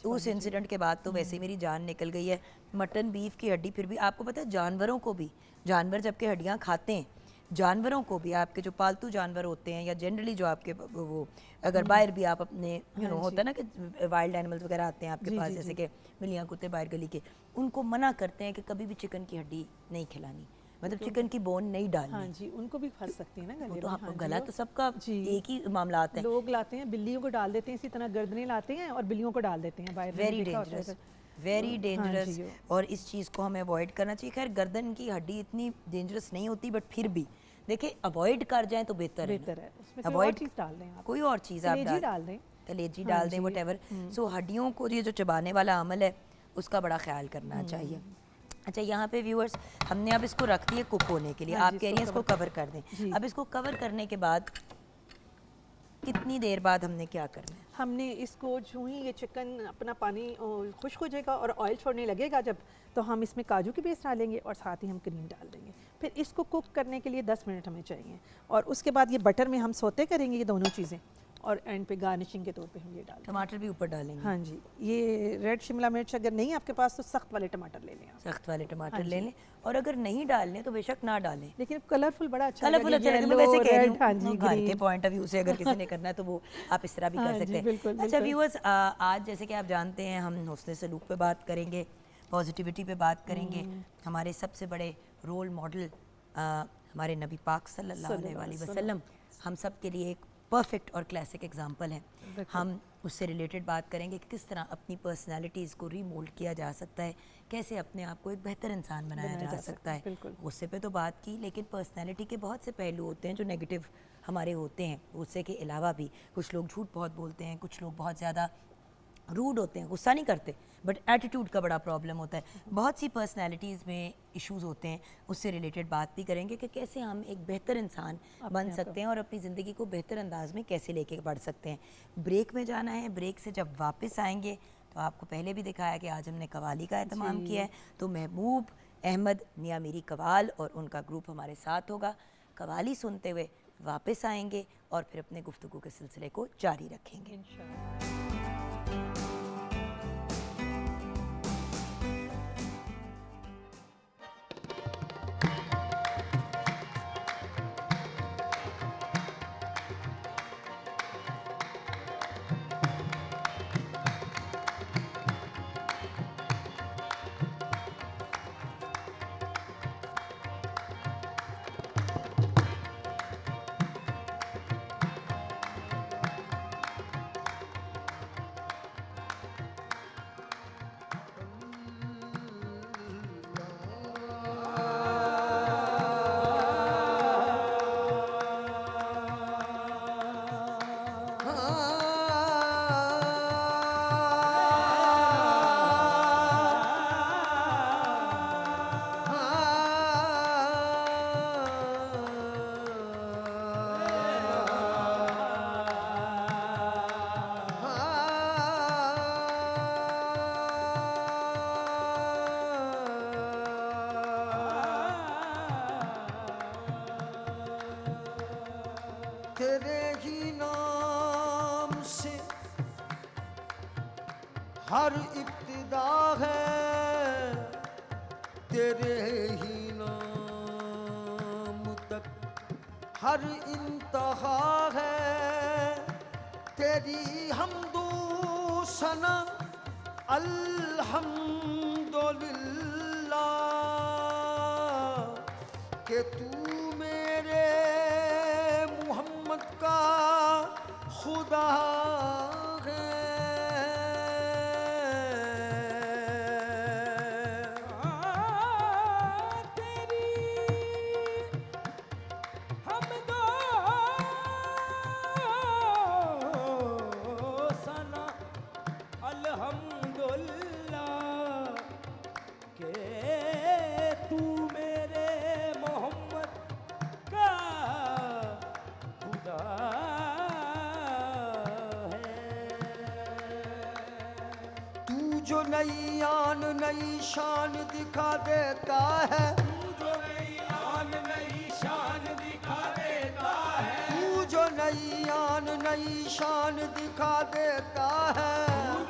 اس انسیڈنٹ کے بعد تو ویسے میری جان نکل گئی ہے. مٹن بیف کی ہڈی, پھر بھی آپ کو پتہ ہے جانوروں کو بھی, جانور جب کہ ہڈیاں کھاتے ہیں, جانوروں کو بھی, آپ کے جو پالتو جانور ہوتے ہیں یا جنرلی جو آپ کے وہ اگر باہر بھی آپ اپنے ہوتا ہے نا کہ وائلڈ اینیملز وغیرہ آتے ہیں آپ کے پاس, جیسے کہ بلیاں کتے باہر گلی کے, ان کو منع کرتے ہیں کہ کبھی بھی چکن کی ہڈی نہیں کھلانی, مطلب چکن کی بون نہیں ڈالنی. ہاں جی, ان کو بھی پھنس سکتی ہے نا گلے تو میں. گلا تو سب کا ایک ہی معاملات ہیں. لوگ لاتے ہیں بلیوں کو ڈال دیتے ہیں, اسی طرح گردنیں لاتے ہیں اور بلیوں کو ڈال دیتے ہیں باہر. ویری ڈینجرس, ویری ڈینجرس, اور اس چیز کو ہمیں اوائڈ کرنا چاہیے. خیر گردن کی ہڈی اتنی ڈینجرس نہیں ہوتی, بٹ پھر بھی دیکھیں اوائڈ کر جائیں تو بہتر ہے. اوائڈ چیز ڈال دیں, کوئی اور چیز آپ ڈال دیں, کلیجی ڈال دیں, وٹ ایور. سو ہڈیوں کو یہ جو چبانے والا عمل ہے اس کا بڑا خیال کرنا چاہیے. اچھا, یہاں پہ ویورز ہم نے اب اس کو رکھ دیا کوک ہونے کے لیے, آپ کہہ رہی ہیں اس کو کور کر دیں. اب اس کو کور کرنے کے بعد کتنی دیر بعد ہم نے کیا کرنا ہے؟ ہم نے اس کو جو ہی یہ چکن اپنا پانی خشک ہو جائے گا اور آئل چھوڑنے لگے گا جب, تو ہم اس میں کاجو کی پیسٹ ڈالیں گے اور ساتھ ہی ہم کریم ڈال دیں گے. پھر اس کو کوک کرنے کے لیے 10 منٹ ہمیں چاہیے, اور اس کے بعد یہ بٹر میں ہم سوتے کریں گے یہ دونوں چیزیں, اور اینڈ پہ گارنشنگ کے طور پہ ہم یہ ڈالیں گے. ٹماٹر بھی اوپر ڈالیں گے. ہاں جی, یہ ریڈ شملہ مرچ اگر نہیں آپ کے پاس تو سخت والے ٹماٹر لے لیں, سخت والے ٹماٹر لے لیں, اور اگر نہیں ڈالنے تو بے شک نہ ڈالیں, لیکن کلرفل بڑا اچھا لگتا ہے. میں ویسے کہہ رہی ہوں گھر کے پوائنٹ آف ویو سے اگر کسی نے کرنا ہے تو وہ آپ اس طرح بھی کر سکتے ہیں. اچھا ویورز, آج جیسے کہ آپ جانتے ہیں ہم حسن سلوک پہ بات کریں گے, پازیٹیوٹی پہ بات کریں گے. ہمارے سب سے بڑے رول ماڈل ہمارے نبی پاک صلی اللہ علیہ وسلم ہم سب کے لیے ایک پرفیکٹ اور کلاسک ایگزامپل ہیں. ہم اس سے ریلیٹڈ بات کریں گے کہ کس طرح اپنی پرسنالٹیز کو ریمولڈ کیا جا سکتا ہے, کیسے اپنے آپ کو ایک بہتر انسان بنایا جا سکتا ہے. غصے پہ تو بات کی, لیکن پرسنالٹی کے بہت سے پہلو ہوتے ہیں جو نیگیٹو ہمارے ہوتے ہیں. غصے کے علاوہ بھی کچھ لوگ جھوٹ بہت بولتے ہیں, کچھ لوگ بہت زیادہ روڈ ہوتے ہیں, غصہ نہیں کرتے بٹ ایٹیٹیوڈ کا بڑا پرابلم ہوتا ہے. بہت سی پرسنالٹیز میں ایشوز ہوتے ہیں, اس سے ریلیٹڈ بات بھی کریں گے کہ کیسے ہم ایک بہتر انسان بن سکتے ہیں اور اپنی زندگی کو بہتر انداز میں کیسے لے کے بڑھ سکتے ہیں. بریک میں جانا ہے, بریک سے جب واپس آئیں گے تو آپ کو پہلے بھی دکھایا کہ آج ہم نے قوالی کا اہتمام کیا ہے, تو محبوب احمد میاں میری قوال اور ان کا گروپ ہمارے ساتھ ہوگا. قوالی سنتے ہوئے واپس آئیں گے اور پھر اپنے گفتگو کے سلسلے کو جاری رکھیں گے. تیرے ہی نام سے ہر ابتدا ہے, تیرے ہی نام تک ہر انتہا ہے. تیری حمد و ثنا الحمدللہ کہ تو میرے محمد کا خدا ہے. الحمدللہ کہ تو جو نئی آن نئی شان دکھا دیتا ہے، جو نئی آن نئی شان دکھا دیتا ہے، تو جو نئی آن نئی شان دکھا دیتا ہے،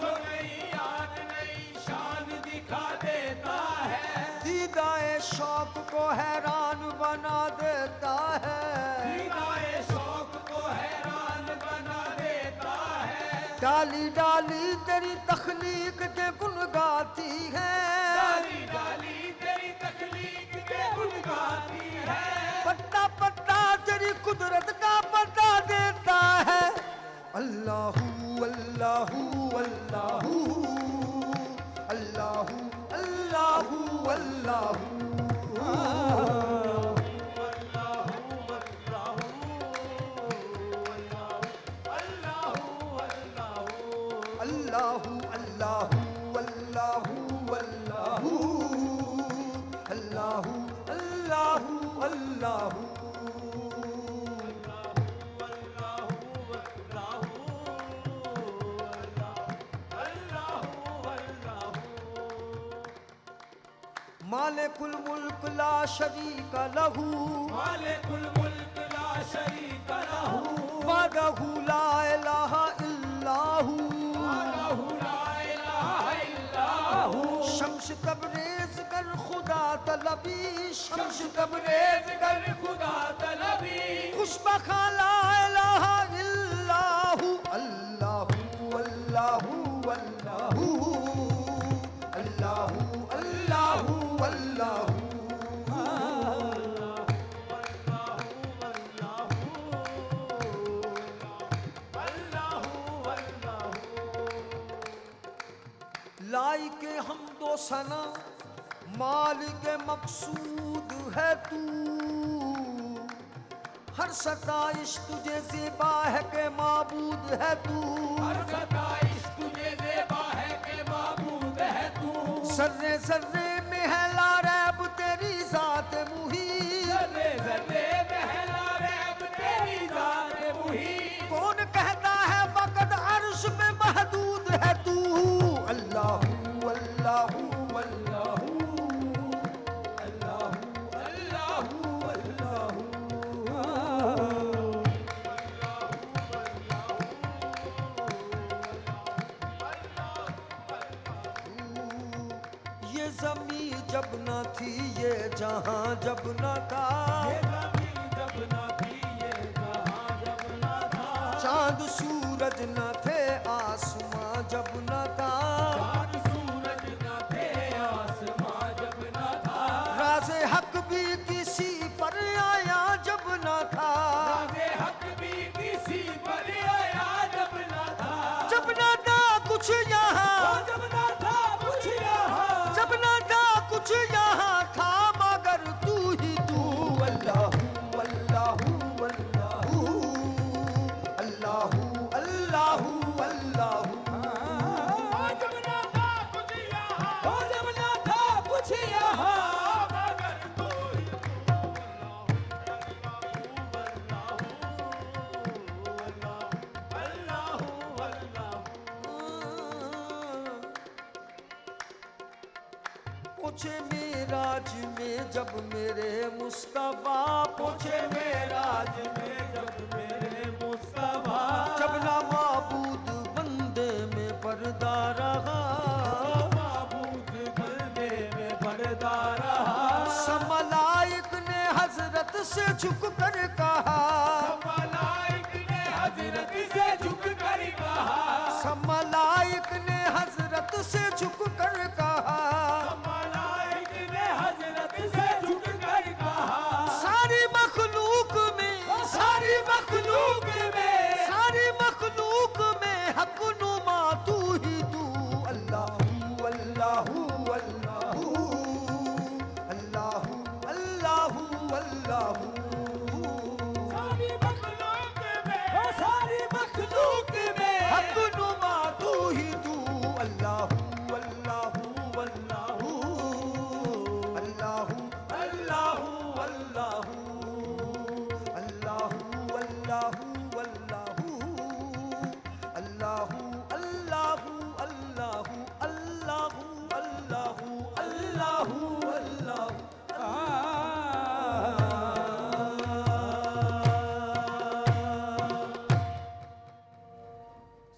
جو نئی آن نئی شان دکھا دیتا ہے، دیدائے شوق کو حیران بنا دیتا ہے، دیدائے شوق کو حیران بنا دیتا ہے، ڈالی ڈالی تیری تخلیق کے گن گاتی ہے، ڈالی ڈالی تیری تخلیق کے گن گاتی ہے، پتا پتا تیری قدرت کا پتا دیتا ہے، اللہ اللہ اللہ اللہ اللہ اللہ اللہ اللہ اللہ اللہ اللہ اللہ اللہ مالک الملک لا شریک لہو، مالک الملک لا شریک لہ، وحدہ لا الہ الا ہو، لا الہ الا ہو، شمس تبریز کر خدا طلبی، شمس تبریز کر خدا طلبی، خوش بخا لا الہ الا ہو، اللہ اللہ اللہ اللہ اللہ اللہ لائق حمد و ثنا مالک مقصود ہے تو، ہر ستائش تجھے زیبا ہے کہ معبود ہے تو، ہر ستائش تجھے زیبا ہے کہ معبود ہے تو، ذرے ذرے میں ہے لا ریب تیری ذات محیط، ذرے ذرے میں ہے لا ریب تیری ذات محیط، کون کہتا ہے وقت عرش پہ محدود ہے تو، اللہ اللہ اللہ اللہ اللہ یہ زمین جب نہ تھی یہ جہاں جب نہ تھا، یہ زمین جب نہ تھی یہ جہاں جب نہ تھا، چاند سورج نہ تھے آسماں جب نہ تھا، چاند سورج نہ تھے آسماں جب نہ تھا، راز حق بھی کسی پر آیا جب نہ تھا، راز حق بھی کسی پر آیا جب نہ تھا، جب نہ تھا کچھ یہاں، جب نہ تھا کچھ یہاں، جب نہ تھا کچھ یہاں تھا مگر تو ہی تو، اللہ اللہ اللہ اللہ اللہ اللہ جب نہ تھا کچھ یہاں، جب نہ تھا کچھ یہاں، مگر تو ہی پوچھے معراج میں جب میرے مصطفیٰ، پوچھے معراج میں جب میرے مصطفیٰ، جب نہ معبود بندے میں پردہ رہا، معبود بندے میں پردہ رہا، سب ملائک نے حضرت سے جھک کر کہا، ملائک نے حضرت سے جھک کر کہا، سب ملائک نے حضرت سے جھک کر کہا، ملائک نے حضرت سے جھک کر کہا، ساری مخلوق میں، ساری مخلوق میں، ساری مخلوق میں حق نما تو ہی تو، اللہ اللہ اللہ اللہ اللہ اللہ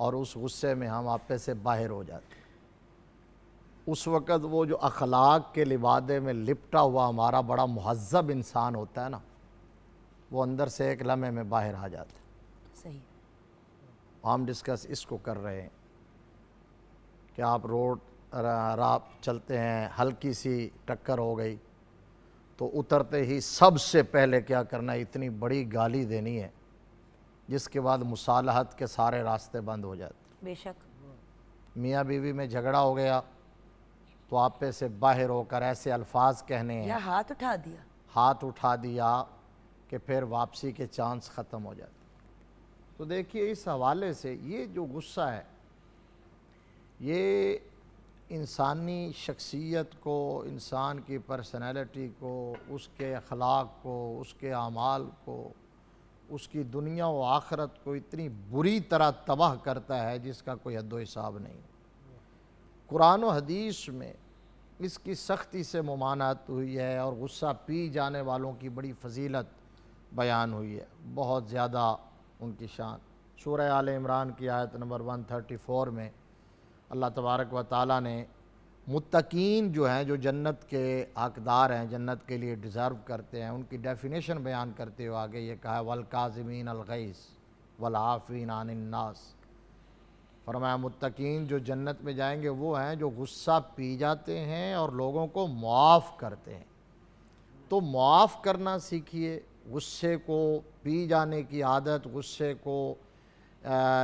اور اس غصے میں ہم آپے سے باہر ہو جاتے ہیں۔ اس وقت وہ جو اخلاق کے لبادے میں لپٹا ہوا ہمارا بڑا مہذب انسان ہوتا ہے نا، وہ اندر سے ایک لمحے میں باہر آ جاتا ہے۔ صحیح۔ ہم ڈسکس اس کو کر رہے ہیں کہ آپ روڈ راہ چلتے ہیں، ہلکی سی ٹکر ہو گئی تو اترتے ہی سب سے پہلے کیا کرنا ہے؟ اتنی بڑی گالی دینی ہے جس کے بعد مصالحت کے سارے راستے بند ہو جاتے ہیں۔ بے شک۔ میاں بیوی میں جھگڑا ہو گیا تو آپے سے باہر ہو کر ایسے الفاظ کہنے ہیں، یا ہاتھ اٹھا دیا۔ ہاتھ اٹھا دیا کہ پھر واپسی کے چانس ختم ہو جاتے۔ تو دیکھیے اس حوالے سے یہ جو غصہ ہے یہ انسانی شخصیت کو، انسان کی پرسنالٹی کو، اس کے اخلاق کو، اس کے اعمال کو، اس کی دنیا و آخرت کو اتنی بری طرح تباہ کرتا ہے جس کا کوئی حد و حساب نہیں۔ قرآن و حدیث میں اس کی سختی سے ممانعت ہوئی ہے اور غصہ پی جانے والوں کی بڑی فضیلت بیان ہوئی ہے، بہت زیادہ ان کی شان۔ سورہ آل عمران کی آیت نمبر 134 میں اللہ تبارک و تعالیٰ نے متقین جو ہیں، جو جنت کے حقدار ہیں، جنت کے لیے ڈیزرو کرتے ہیں، ان کی ڈیفینیشن بیان کرتے ہوئے آگے یہ کہا ہے وَالْكَاظِمِينَ الْغَيْظَ وَالْعَافِينَ عَنِ النَّاسِ۔ فرمایا متقین جو جنت میں جائیں گے وہ ہیں جو غصہ پی جاتے ہیں اور لوگوں کو معاف کرتے ہیں۔ تو معاف کرنا سیکھیے، غصے کو پی جانے کی عادت، غصے کو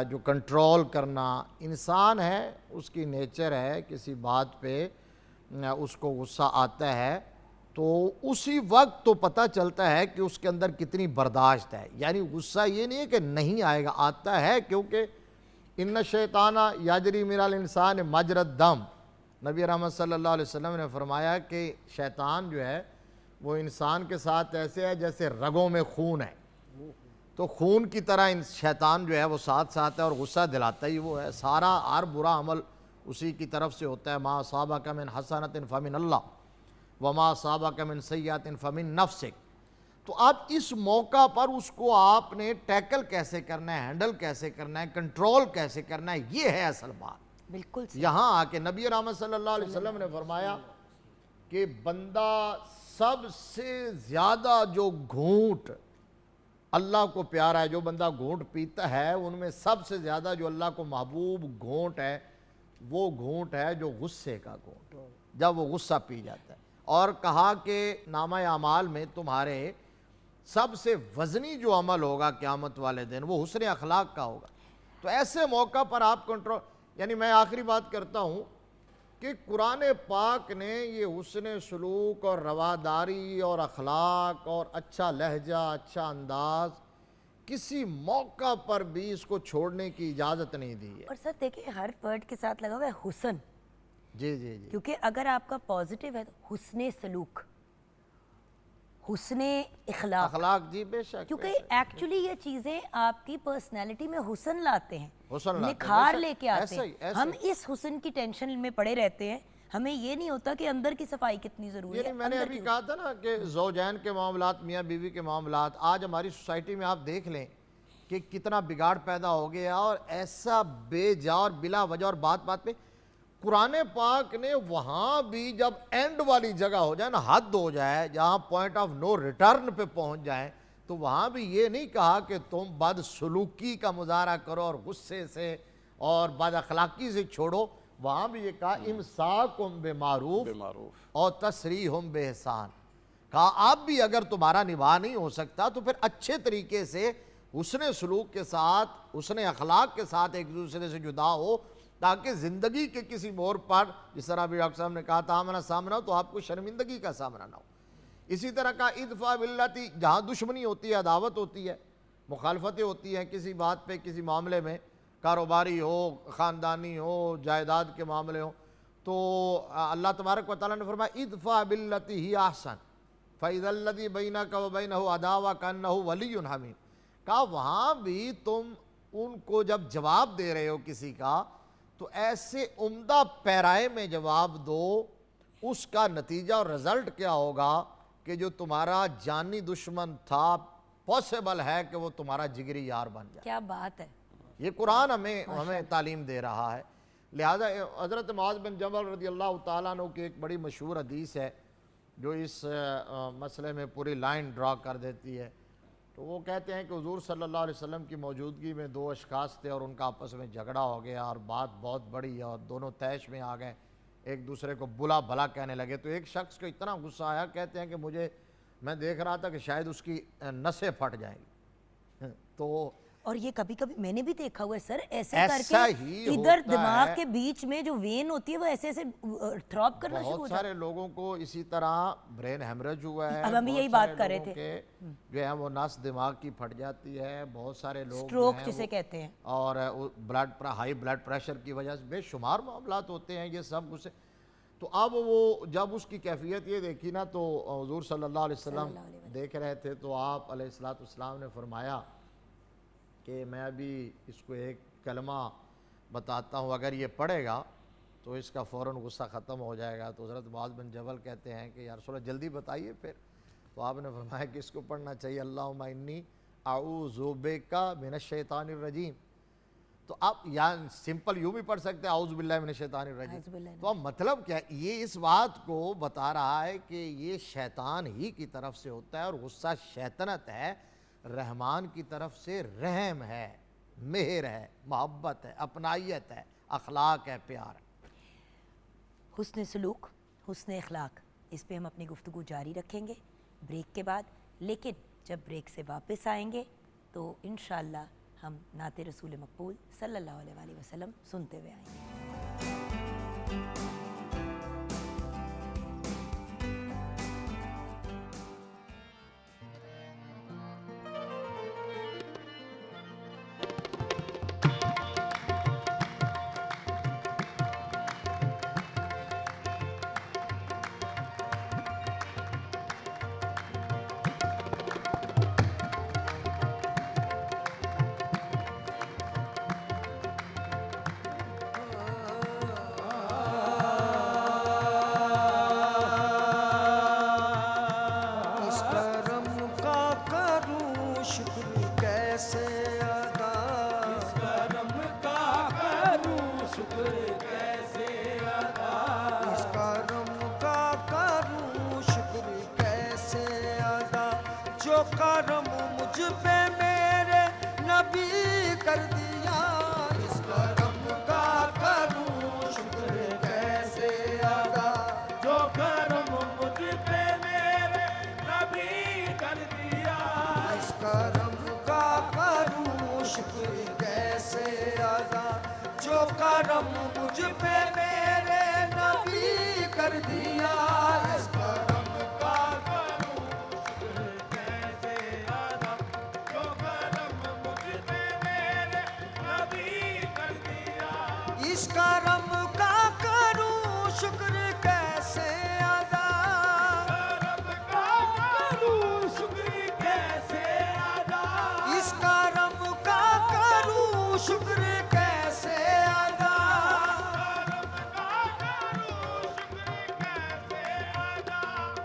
جو کنٹرول کرنا، انسان ہے اس کی نیچر ہے، کسی بات پہ اس کو غصہ آتا ہے تو اسی وقت تو پتہ چلتا ہے کہ اس کے اندر کتنی برداشت ہے۔ یعنی غصہ یہ نہیں ہے کہ نہیں آئے گا، آتا ہے، کیونکہ ان الشیطان یجری من الانسان مجری الدم، نبی رحمت صلی اللہ علیہ وسلم نے فرمایا کہ شیطان جو ہے وہ انسان کے ساتھ ایسے ہے جیسے رگوں میں خون ہے، تو خون کی طرح شیطان جو ہے وہ ساتھ ساتھ ہے اور غصہ دلاتا ہی وہ ہے۔ سارا ہر برا عمل اسی کی طرف سے ہوتا ہے۔ ما اصابک من حسنۃ فمن اللہ وما اصابک من سیئۃ فمن نفسک۔ تو اب اس موقع پر اس کو آپ نے ٹیکل کیسے کرنا ہے، ہینڈل کیسے کرنا ہے، کنٹرول کیسے کرنا ہے، یہ ہے اصل بات۔ بالکل صحیح۔ یہاں آ کے نبی رحمت صلی اللہ علیہ وسلم نے فرمایا کہ بندہ سب سے زیادہ جو گھونٹ اللہ کو پیارا ہے، جو بندہ گھونٹ پیتا ہے ان میں سب سے زیادہ جو اللہ کو محبوب گھونٹ ہے وہ گھونٹ ہے جو غصے کا گھونٹ، جب وہ غصہ پی جاتا ہے۔ اور کہا کہ نامہ اعمال میں تمہارے سب سے وزنی جو عمل ہوگا قیامت والے دن وہ حسن اخلاق کا ہوگا۔ تو ایسے موقع پر آپ کنٹرول، یعنی میں آخری بات کرتا ہوں کہ قرآن پاک نے یہ حسن سلوک اور رواداری اور اخلاق اور اچھا لہجہ، اچھا انداز کسی موقع پر بھی اس کو چھوڑنے کی اجازت نہیں دی ہے۔ اور سر دیکھیں ہر ورڈ کے ساتھ لگا ہوا ہے حسن، جی جی جی، کیونکہ اگر آپ کا پازیٹیو ہے تو حسن سلوک، حسن اخلاق، اخلاق، جی بے شک، کیونکہ ایکچولی یہ چیزیں آپ کی پرسنالٹی میں حسن لاتے ہیں، حسن لاتے ہیں، نکھار بے شک، لے کے آتے ایسا ہی، ہیں۔ ایسا ہم اس حسن کی ٹینشن میں پڑے رہتے ہیں، ہمیں یہ نہیں ہوتا کہ اندر کی صفائی کتنی ضروری ہے۔ یعنی میں نے ابھی کہا تھا نا کہ زوجین کے معاملات، میاں بیوی کے معاملات، آج ہماری سوسائٹی میں آپ دیکھ لیں کہ کتنا بگاڑ پیدا ہو گیا اور ایسا بے جا اور بلا وجہ اور بات بات پہ قرآن پاک نے وہاں بھی جب اینڈ والی جگہ ہو جائے نا، حد ہو جائے جہاں پوائنٹ آف نو ریٹرن پہ پہنچ جائیں، تو وہاں بھی یہ نہیں کہا کہ تم بد سلوکی کا مظاہرہ کرو اور غصے سے اور بد اخلاقی سے چھوڑو، وہاں بھی یہ کہا امساکم بمعروف اور تسریحم بإحسان۔ کہا آپ بھی اگر تمہارا نباہ نہیں ہو سکتا تو پھر اچھے طریقے سے حسن سلوک کے ساتھ، حسن اخلاق کے ساتھ ایک دوسرے سے جدا ہو، تاکہ زندگی کے کسی موڑ پر، جس طرح بھی ڈاکٹر صاحب نے کہا تھا آمنا سامنا ہو تو آپ کو شرمندگی کا سامنا نہ ہو۔ اسی طرح کا ادفع باللتی، جہاں دشمنی ہوتی ہے، عداوت ہوتی ہے، مخالفتیں ہوتی ہیں کسی بات پہ، کسی معاملے میں، کاروباری ہو، خاندانی ہو، جائیداد کے معاملے ہوں، تو اللہ تبارک و تعالیٰ نے فرمایا ادفع باللتی ہی احسن فاذا الذی بینک وبینہ عداوۃ کانہ ولی حمیم۔ کہا وہاں بھی تم ان کو جب جواب دے رہے ہو کسی کا تو ایسے عمدہ پیرائے میں جواب دو، اس کا نتیجہ اور رزلٹ کیا ہوگا کہ جو تمہارا جانی دشمن تھا پاسبل ہے کہ وہ تمہارا جگری یار بن جائے۔ کیا بات ہے۔ یہ قرآن ہمیں تعلیم دے رہا ہے. لہذا حضرت معاذ بن جبل رضی اللہ تعالیٰ عنہ کی ایک بڑی مشہور حدیث ہے جو اس مسئلے میں پوری لائن ڈرا کر دیتی ہے. تو وہ کہتے ہیں کہ حضور صلی اللہ علیہ وسلم کی موجودگی میں 2 اشخاص تھے اور ان کا آپس میں جھگڑا ہو گیا اور بات بہت بڑی اور دونوں طیش میں آ گئے, ایک دوسرے کو بلا بھلا کہنے لگے. تو ایک شخص کو اتنا غصہ آیا, کہتے ہیں کہ میں دیکھ رہا تھا کہ شاید اس کی نسیں پھٹ جائیں گی. تو اور یہ کبھی کبھی میں نے بھی دیکھا ہوا ہے سر, ایسے ایسا کر ہی کے ادھر ہوتا دماغ ہے. کے بیچ میں جو وین ہوتی ہے وہ ایسے ایسے تھراپ کرنا شروع ہو بہت جاتا سارے لوگوں کو اسی طرح برین ہیمریج ہوا ہے. اب ہم بھی بہت یہی بات سارے کر رہے لوگوں تھے. کے جو ہے وہ نس دماغ کی پھٹ جاتی ہے. بہت سارے لوگ اسٹروک جسے کہتے ہیں, اور ہائی بلڈ پریشر کی وجہ سے بے شمار معاملات ہوتے ہیں یہ سب اسے. تو اب وہ جب اس کی کیفیت یہ دیکھی نا تو حضور صلی اللہ علیہ وسلم دیکھ رہے تھے, تو آپ علیہ السلام نے فرمایا کہ میں ابھی اس کو ایک کلمہ بتاتا ہوں, اگر یہ پڑھے گا تو اس کا فوراً غصہ ختم ہو جائے گا. تو حضرت معاذ بن جبل کہتے ہیں کہ یا رسول اللہ جلدی بتائیے پھر. تو آپ نے فرمایا کہ اس کو پڑھنا چاہیے, اللہم انی اعوذ بک من الشیطان الرجیم. تو آپ یہاں سمپل یوں بھی پڑھ سکتے ہیں اعوذ باللہ من الشیطان الرجیم. تو اب مطلب کیا, یہ اس بات کو بتا رہا ہے کہ یہ شیطان ہی کی طرف سے ہوتا ہے, اور غصہ شیطنت ہے, رحمان کی طرف سے رحم ہے, مہر ہے, محبت ہے, اپنائیت ہے, اخلاق ہے, پیار ہے. حسن سلوک, حسن اخلاق, اس پہ ہم اپنی گفتگو جاری رکھیں گے بریک کے بعد. لیکن جب بریک سے واپس آئیں گے تو انشاءاللہ ہم نعت رسول مقبول صلی اللہ علیہ وآلہ وسلم سنتے ہوئے آئیں گے.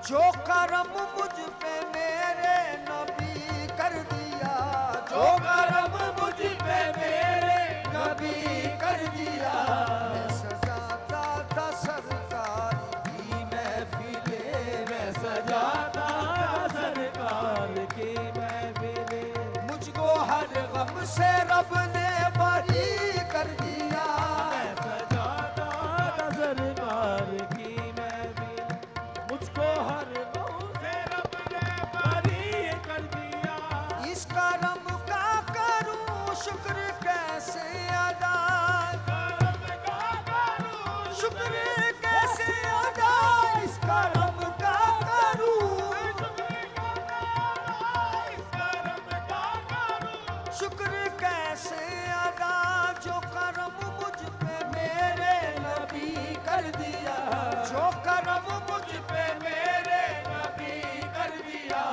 جو کرم مجھ پہ میرے نبی کر دیا, جو کرم مجھ پہ میرے نبی کر دیا. میں سجاتا تھا سرکار کی محفلیں, میں سجاتا تھا سرکار کی محفلیں. مجھ کو ہر غم سے رب نے بری کر دیا. میں سجاتا تھا سرکار کی محفلیں, مجھ کو ہر غم سے رب نے بری کر دیا. اس کرم کا کروں شکر کیسے ادا, کرم کا کروں شکر کیسے ادا. اس کرم کا کروں شکر کیسے ادا, جو کرم مجھ پہ میرے نبی کر دیا, جو کرم مجھ پہ میرے نبی کر دیا.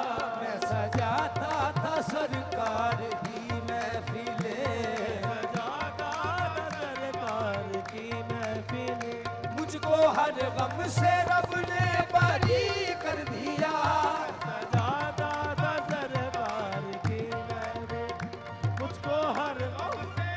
میں سجاتا تھا سرکار کی محفلیں, سجاتا تھا سرکار کی محفلیں. مجھ کو ہر غم سے رب نے بری کر دیا. سجاتا تھا سرکار کی محفلیں, مجھ کو ہر غم سے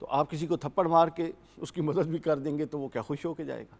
تو آپ کسی کو تھپڑ مار کے اس کی مدد بھی کر دیں گے تو وہ کیا خوش ہو کے جائے گا؟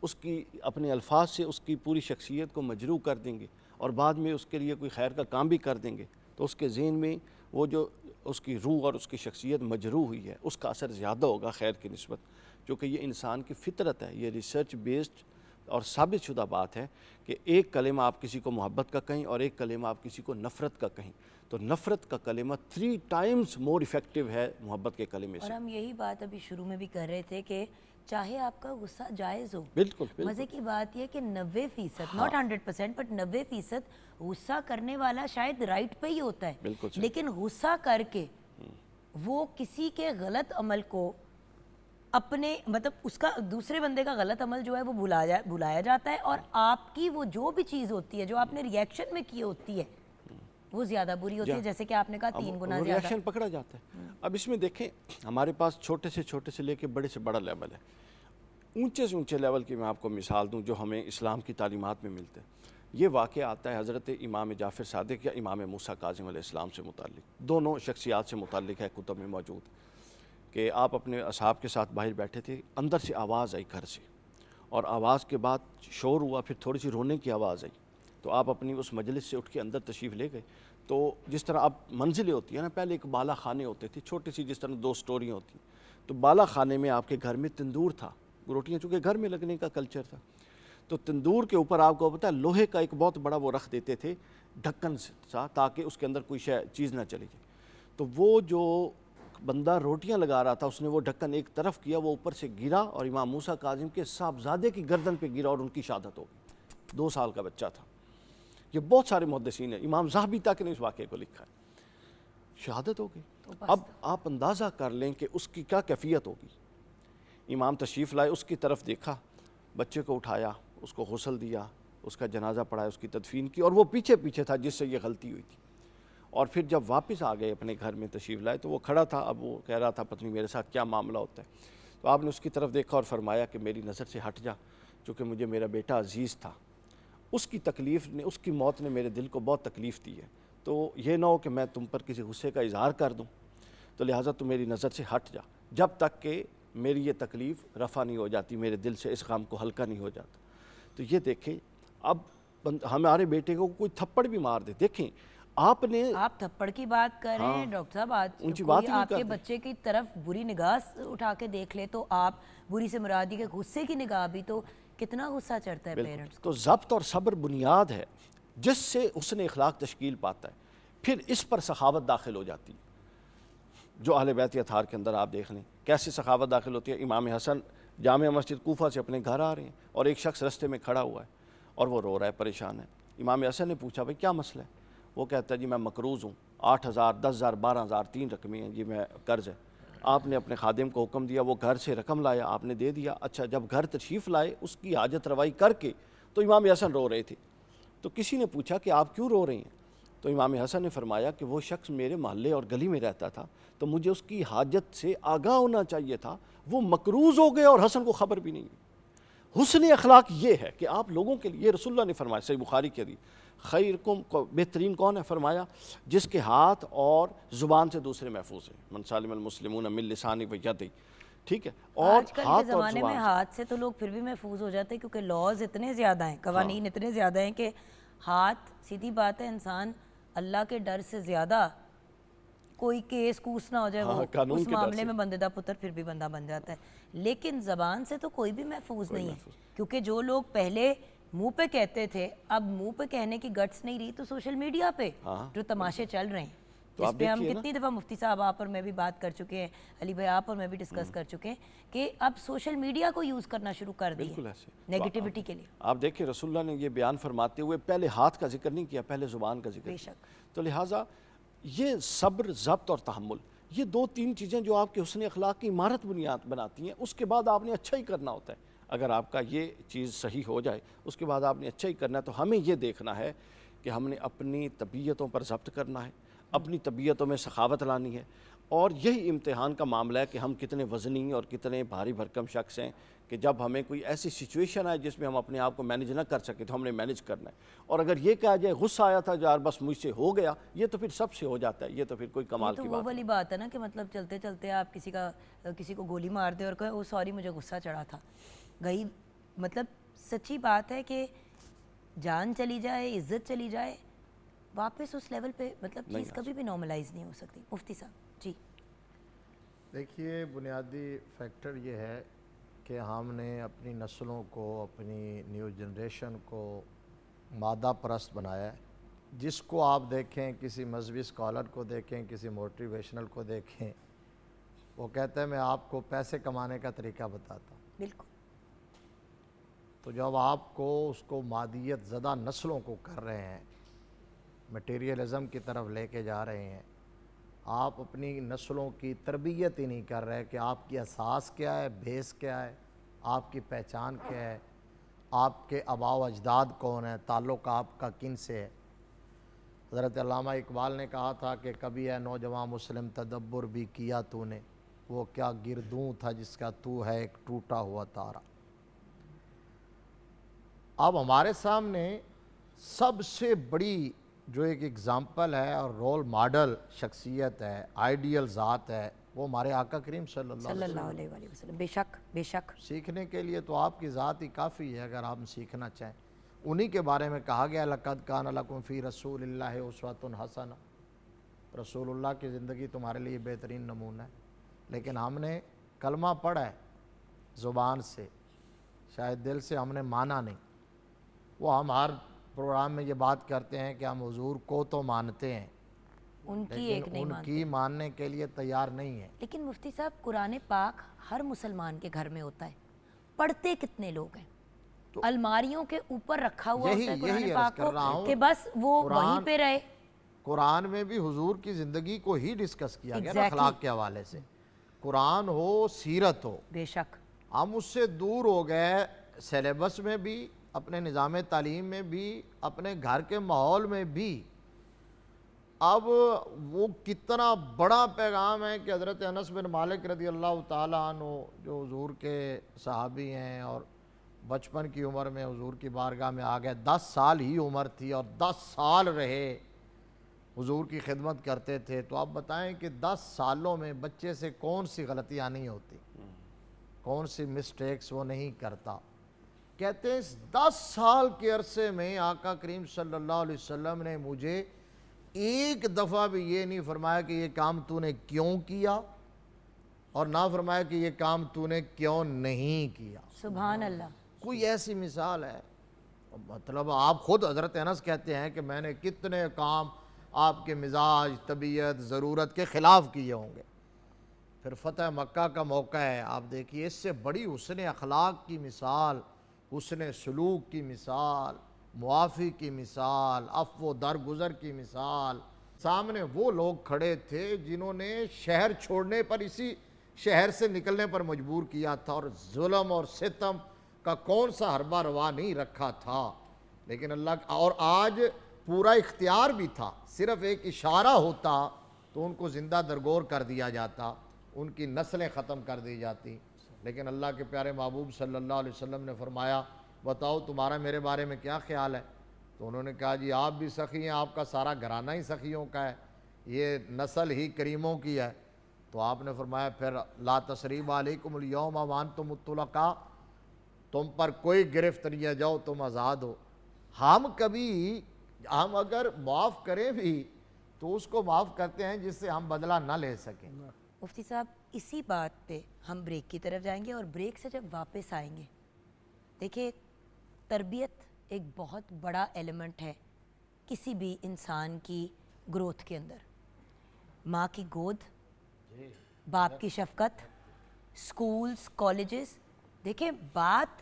اس کی اپنے الفاظ سے اس کی پوری شخصیت کو مجروح کر دیں گے اور بعد میں اس کے لیے کوئی خیر کا کام بھی کر دیں گے تو اس کے ذہن میں وہ جو اس کی روح اور اس کی شخصیت مجروح ہوئی ہے اس کا اثر زیادہ ہوگا خیر کی نسبت، کیونکہ یہ انسان کی فطرت ہے، یہ ریسرچ بیسڈ اور ثابت شدہ بات ہے کہ ایک کلمہ آپ کسی کو محبت کا کہیں اور ایک کلمہ آپ کسی کو نفرت کا کہیں تو نفرت کا کلمہ 3 ٹائمز مور ایفیکٹیو ہے محبت کے کلمے اور سے۔ ہم یہی بات ابھی شروع میں بھی کر رہے تھے کہ چاہے آپ کا غصہ جائز ہو، بالکل مزے کی بات یہ کہ 90%، not 100%، بٹ 90% غصہ کرنے والا شاید رائٹ پہ ہی ہوتا ہے، بالکل صحیح۔ لیکن غصہ کر کے وہ کسی کے غلط عمل کو اپنے مطلب اس کا دوسرے بندے کا غلط عمل جو ہے وہ بھلایا جاتا ہے اور آپ کی وہ جو بھی چیز ہوتی ہے جو آپ نے ریئیکشن میں کی ہوتی ہے وہ زیادہ بری ہوتی ہے، جیسے کہ آپ نے کہا 3 گنا وہ زیادہ۔ ریئیکشن پکڑا جاتا ہے۔ اب اس میں دیکھیں ہمارے پاس چھوٹے سے لے کے بڑے سے بڑا لیول ہے، اونچے سے اونچے لیول کی میں آپ کو مثال دوں جو ہمیں اسلام کی تعلیمات میں ملتے ہیں۔ یہ واقعہ آتا ہے حضرت امام جعفر صادق یا امام موسیٰ کاظم علیہ السلام سے متعلق، دونوں شخصیات سے متعلق ہے، کتب میں موجود کہ آپ اپنے اصحاب کے ساتھ باہر بیٹھے تھے، اندر سے آواز آئی گھر سے اور آواز کے بعد شور ہوا، پھر تھوڑی سی رونے کی آواز آئی تو آپ اپنی اس مجلس سے اٹھ کے اندر تشریف لے گئے۔ تو جس طرح اب منزلیں ہوتی ہیں نا، پہلے ایک بالا خانے ہوتے تھے چھوٹی سی، جس طرح 2 سٹوریاں ہوتی ہیں، تو بالا خانے میں آپ کے گھر میں تندور تھا، روٹیاں چونکہ گھر میں لگنے کا کلچر تھا تو تندور کے اوپر آپ کو پتہ ہے لوہے کا ایک بہت بڑا وہ رکھ دیتے تھے ڈھکن سا تاکہ اس کے اندر کوئی چیز نہ چلی جائے۔ تو وہ جو بندہ روٹیاں لگا رہا تھا اس نے وہ ڈھکن ایک طرف کیا، وہ اوپر سے گرا اور امام موسیٰ کاظم کے صاحبزادے کی گردن پہ گرا اور ان کی شہادت ہو گئی، 2 سال کا بچہ تھا۔ یہ بہت سارے محدثین ہیں، امام ذہبی تک نے اس واقعے کو لکھا ہے، شہادت ہو گئی۔ اب آپ اندازہ کر لیں کہ اس کی کیا کیفیت ہوگی۔ امام تشریف لائے، اس کی طرف دیکھا، بچے کو اٹھایا، اس کو غسل دیا، اس کا جنازہ پڑھایا، اس کی تدفین کی اور وہ پیچھے تھا جس سے یہ غلطی ہوئی تھی۔ اور پھر جب واپس آ گئے اپنے گھر میں تشریف لائے تو وہ کھڑا تھا، اب وہ کہہ رہا تھا پتہ نہیں میرے ساتھ کیا معاملہ ہوتا ہے، تو آپ نے اس کی طرف دیکھا اور فرمایا کہ میری نظر سے ہٹ جا، چونکہ مجھے میرا بیٹا عزیز تھا، اس کی تکلیف نے، اس کی موت نے میرے دل کو بہت تکلیف دی ہے، تو یہ نہ ہو کہ میں تم پر کسی غصے کا اظہار کر دوں، تو لہٰذا تم میری نظر سے ہٹ جا جب تک کہ میری یہ تکلیف رفع نہیں ہو جاتی، میرے دل سے اس غم کو ہلکا نہیں ہو جاتا۔ تو یہ دیکھیں اب ہمارے بیٹے کو کوئی تھپڑ بھی مار دے، دیکھیں آپ تھپڑ کی بات کر رہے ہیں ڈاکٹر صاحب، آج کوئی آپ کے بچے کی طرف بری نگاہ اٹھا کے دیکھ لے تو آپ بری سے مراد کہ غصے کی نگاہ بھی، تو کتنا غصہ چڑھتا ہے پیرنٹس کو۔ تو ضبط اور صبر بنیاد ہے جس سے حسن اخلاق تشکیل پاتا ہے، پھر اس پر سخاوت داخل ہو جاتی ہے۔ جو اہل بیت اطہار کے اندر آپ دیکھ لیں کیسے سخاوت داخل ہوتی ہے۔ امام حسن جامع مسجد کوفہ سے اپنے گھر آ رہے ہیں اور ایک شخص رستے میں کھڑا ہوا ہے اور وہ رو رہا ہے، پریشان ہے۔ امام حسن نے پوچھا بھائی کیا مسئلہ ہے؟ وہ کہتا ہے جی میں مقروض ہوں، 8,000 10,000 12,000 3 رقمیں ہیں جی، میں قرض ہے۔ آپ نے اپنے خادم کو حکم دیا، وہ گھر سے رقم لایا، آپ نے دے دیا۔ اچھا جب گھر تشریف لائے اس کی حاجت روائی کر کے تو امام حسن رو رہے تھے، تو کسی نے پوچھا کہ آپ کیوں رو رہے ہیں؟ تو امام حسن نے فرمایا کہ وہ شخص میرے محلے اور گلی میں رہتا تھا تو مجھے اس کی حاجت سے آگاہ ہونا چاہیے تھا، وہ مقروض ہو گئے اور حسن کو خبر بھی نہیں ہوئی۔ حسن اخلاق یہ ہے کہ آپ لوگوں کے لیے، رسول اللہ نے فرمایا صحیح بخاری کے حدیث، خیرکم بہترین کون ہے؟ فرمایا جس کے ہاتھ اور زبان سے دوسرے محفوظ ہیں، من سالم المسلمون من لسانہ و یدہ، ٹھیک ہے۔ اور آج کل کے زمانے میں ہاتھ سے تو لوگ پھر بھی محفوظ ہو جاتے ہیں کیونکہ لاز اتنے زیادہ ہیں، قوانین اتنے زیادہ ہیں کہ ہاتھ، سیدھی بات ہے، انسان اللہ کے ڈر سے زیادہ کوئی کیس کوس نہ ہو جائے وہ اس معاملے میں بندے دا پتر پھر بھی بندہ بن جاتا ہے، لیکن زبان سے تو کوئی بھی محفوظ نہیں ہے، کیونکہ جو لوگ پہلے منہ پہ کہتے تھے اب منہ پہ کہنے کی گٹس نہیں رہی، تو سوشل میڈیا پہ جو تماشے چل رہے ہیں جس پہ ہم کتنی دفعہ مفتی صاحب آپ اور میں بھی بات کر چکے ہیں، علی بھائی آپ اور میں بھی ڈسکس کر چکے ہیں کہ اب سوشل میڈیا کو یوز کرنا شروع کر دیا نیگیٹیوٹی کے لیے۔ آپ دیکھیں رسول اللہ نے یہ بیان فرماتے ہوئے پہلے ہاتھ کا ذکر نہیں کیا، پہلے زبان کا ذکر کیا، تو لہٰذا یہ صبر، ضبط اور تحمل، یہ 2-3 چیزیں جو آپ کے حسن اخلاق کی عمارت بنیاد بناتی ہیں، اس کے بعد آپ نے اچھا ہی کرنا ہوتا ہے۔ اگر آپ کا یہ چیز صحیح ہو جائے اس کے بعد آپ نے اچھا ہی کرنا ہے، تو ہمیں یہ دیکھنا ہے کہ ہم نے اپنی طبیعتوں پر ضبط کرنا ہے، اپنی طبیعتوں میں سخاوت لانی ہے اور یہی امتحان کا معاملہ ہے کہ ہم کتنے وزنی اور کتنے بھاری بھرکم شخص ہیں کہ جب ہمیں کوئی ایسی سچویشن آئے جس میں ہم اپنے آپ کو مینیج نہ کر سکے تو ہم نے مینیج کرنا ہے. اور اگر یہ کہا جائے غصہ آیا تھا یار بس مجھ سے ہو گیا, یہ تو پھر سب سے ہو جاتا ہے, یہ تو پھر کوئی کمال کی وہ بات والی بات ہے نا کہ مطلب چلتے چلتے آپ کسی کو گولی مار دیں اور کہیں او سوری مجھے غصہ چڑھا تھا. گئی مطلب سچی بات ہے کہ جان چلی جائے, عزت چلی جائے, واپس اس لیول پہ مطلب چیز کبھی بھی نارملائز نہیں ہو سکتی. مفتی صاحب جی. دیکھیے بنیادی فیکٹر یہ ہے کہ ہم نے اپنی نسلوں کو, اپنی نیو جنریشن کو مادہ پرست بنایا ہے. جس کو آپ دیکھیں, کسی مذہبی اسکالر کو دیکھیں, کسی موٹیویشنل کو دیکھیں, وہ کہتا ہے میں آپ کو پیسے کمانے کا طریقہ بتاتا ہوں. بالکل. تو جب آپ کو اس کو مادیت زدہ نسلوں کو کر رہے ہیں, مٹیریلزم کی طرف لے کے جا رہے ہیں, آپ اپنی نسلوں کی تربیت ہی نہیں کر رہے کہ آپ کی اساس کیا ہے, بیس کیا ہے, آپ کی پہچان کیا ہے, آپ کے آباء و اجداد کون ہیں, تعلق آپ کا کن سے ہے. حضرت علامہ اقبال نے کہا تھا کہ کبھی اے نوجوان مسلم تدبر بھی کیا تو نے, وہ کیا گردوں تھا جس کا تو ہے ایک ٹوٹا ہوا تارا. اب ہمارے سامنے سب سے بڑی جو ایک اگزامپل ہے اور رول ماڈل شخصیت ہے, آئیڈیل ذات ہے, وہ ہمارے آقا کریم صلی اللہ علیہ وسلم. بے شک بے شک. سیکھنے کے لیے تو آپ کی ذات ہی کافی ہے اگر آپ سیکھنا چاہیں. انہی کے بارے میں کہا گیا لقد کان لکم فی رسول اللہ اسوۃ حسنہ, رسول اللہ کی زندگی تمہارے لیے بہترین نمونہ ہے. لیکن ہم نے کلمہ پڑھا ہے زبان سے, شاید دل سے ہم نے مانا نہیں. وہ ہم ہر پروگرام میں یہ بات کرتے ہیں کہ ہم حضور کو تو مانتے ہیں, ان کی ایک نہیں ان مانتے, کی ماننے کے لیے تیار نہیں ہیں. لیکن مفتی صاحب قرآن پاک ہر مسلمان کے گھر میں ہوتا ہے, پڑھتے کتنے لوگ ہیں؟ الماریوں کے اوپر رکھا ہوا ہوتا ہے قرآن پاک کو کہ بس وہ وہیں پہ رہے. قرآن میں بھی حضور کی زندگی کو ہی ڈسکس کیا گیا نا اخلاق کے حوالے سے. قرآن ہو, سیرت ہو, بے شک. ہم اس سے دور ہو گئے. سیلیبس میں بھی, اپنے نظام تعلیم میں بھی, اپنے گھر کے ماحول میں بھی. اب وہ کتنا بڑا پیغام ہے کہ حضرت انس بن مالک رضی اللہ تعالیٰ عنہ جو حضور کے صحابی ہیں اور بچپن کی عمر میں حضور کی بارگاہ میں آ گئے, 10 سال ہی عمر تھی اور 10 سال رہے حضور کی خدمت کرتے تھے. تو آپ بتائیں کہ 10 سالوں میں بچے سے کون سی غلطیاں نہیں ہوتی, کون سی مسٹیکس وہ نہیں کرتا. کہتے ہیں اس 10 سال کے عرصے میں آقا کریم صلی اللہ علیہ وسلم نے مجھے ایک دفعہ بھی یہ نہیں فرمایا کہ یہ کام تو نے کیوں کیا, اور نہ فرمایا کہ یہ کام تو نے کیوں نہیں کیا. سبحان اللہ. کوئی ایسی مثال ہے, مطلب آپ خود حضرت انس کہتے ہیں کہ میں نے کتنے کام آپ کے مزاج, طبیعت, ضرورت کے خلاف کیے ہوں گے. پھر فتح مکہ کا موقع ہے, آپ دیکھیے اس سے بڑی حسن اخلاق کی مثال, حسن سلوک کی مثال, معافی کی مثال, عفو و درگزر کی مثال. سامنے وہ لوگ کھڑے تھے جنہوں نے شہر چھوڑنے پر, اسی شہر سے نکلنے پر مجبور کیا تھا, اور ظلم اور ستم کا کون سا حربہ روا نہیں رکھا تھا. لیکن اللہ, اور آج پورا اختیار بھی تھا, صرف ایک اشارہ ہوتا تو ان کو زندہ درگور کر دیا جاتا, ان کی نسلیں ختم کر دی جاتی. لیکن اللہ کے پیارے محبوب صلی اللہ علیہ وسلم نے فرمایا بتاؤ تمہارا میرے بارے میں کیا خیال ہے. تو انہوں نے کہا جی آپ بھی سخی ہیں, آپ کا سارا گھرانہ ہی سخیوں کا ہے, یہ نسل ہی کریموں کی ہے. تو آپ نے فرمایا پھر لا تثریب علیکم اليوم وانتم الطلقاء, تم پر کوئی گرفت نہیں ہے, جاؤ تم آزاد ہو. ہم اگر معاف کریں بھی تو اس کو معاف کرتے ہیں جس سے ہم بدلہ نہ لے سکیں. مفتی صاحب اسی بات پہ ہم بریک کی طرف جائیں گے, اور بریک سے جب واپس آئیں گے, دیکھیں تربیت ایک بہت بڑا ایلیمنٹ ہے کسی بھی انسان کی گروتھ کے اندر. ماں کی گود, باپ کی شفقت, سکولز, کالجز. دیکھیں بات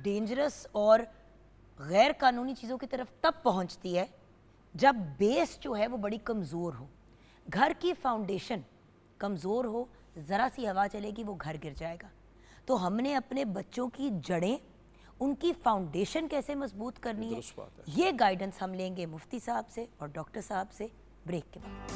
ڈینجرس اور غیر قانونی چیزوں کی طرف تب پہنچتی ہے جب بیس جو ہے وہ بڑی کمزور ہو. گھر کی فاؤنڈیشن کمزور ہو, ذرا سی ہوا چلے گی وہ گھر گر جائے گا. تو ہم نے اپنے بچوں کی جڑیں, ان کی فاؤنڈیشن کیسے مضبوط کرنی ہے, یہ گائیڈنس ہم لیں گے مفتی صاحب سے اور ڈاکٹر صاحب سے بریک کے بعد.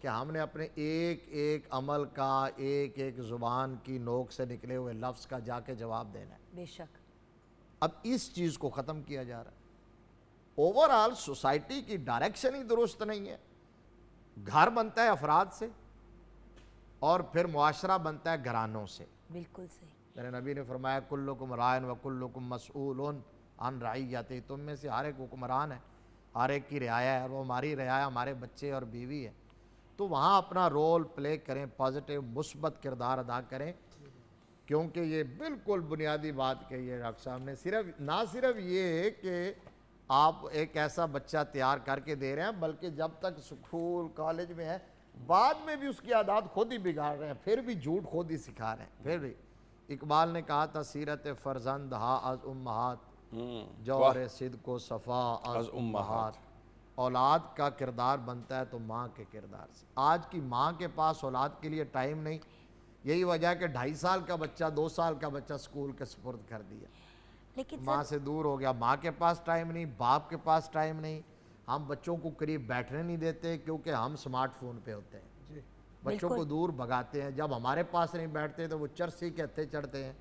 کہ ہم نے اپنے ایک ایک عمل کا، ایک ایک زبان کی نوک سے نکلے ہوئے لفظ کا جا کے جواب دینا ہے۔ بے شک۔ اب اس چیز کو ختم کیا جا رہا ہے۔ اوورآل سوسائٹی کی ڈائریکشن ہی درست نہیں ہے۔ گھر بنتا ہے افراد سے اور پھر معاشرہ بنتا ہے گھرانوں سے۔ بالکل صحیح۔ میرے نبی نے فرمایا کلکم رائن و کلکم مسئول عن رعیتہ، تم میں سے ہر ایک حکمران ہے، ہر ایک کی رعایا ہے، اور وہ ہماری رعایا ہمارے بچے اور بیوی ہے۔ تو وہاں اپنا رول پلے کریں، پازیٹیو مثبت کردار ادا کریں، کیونکہ یہ بالکل بنیادی بات کہی ہے ڈاکٹر صاحب نے۔ نہ صرف یہ کہ آپ ایک ایسا بچہ تیار کر کے دے رہے ہیں، بلکہ جب تک اسکول کالج میں ہے بعد میں بھی اس کی عادات خود ہی بگاڑ رہے ہیں، پھر بھی جھوٹ خود ہی سکھا رہے ہیں۔ پھر بھی اقبال نے کہا تھا سیرت فرزند ہا از امہات، جوہر صدق و صفا از امہات۔ اولاد کا کردار بنتا ہے تو ماں کے کردار سے۔ آج کی ماں کے پاس اولاد کے لیے ٹائم نہیں، یہی وجہ ہے کہ 2.5 سال کا بچہ 2 سال کا بچہ اسکول کے سپرد کر دیا، لیکن ماں سے دور ہو گیا۔ ماں کے پاس ٹائم نہیں، باپ کے پاس ٹائم نہیں، ہم بچوں کو قریب بیٹھنے نہیں دیتے کیونکہ ہم سمارٹ فون پہ ہوتے ہیں، بچوں کو دور بھگاتے ہیں۔ جب ہمارے پاس نہیں بیٹھتے تو وہ چرسی کے ہتھے چڑھتے ہیں،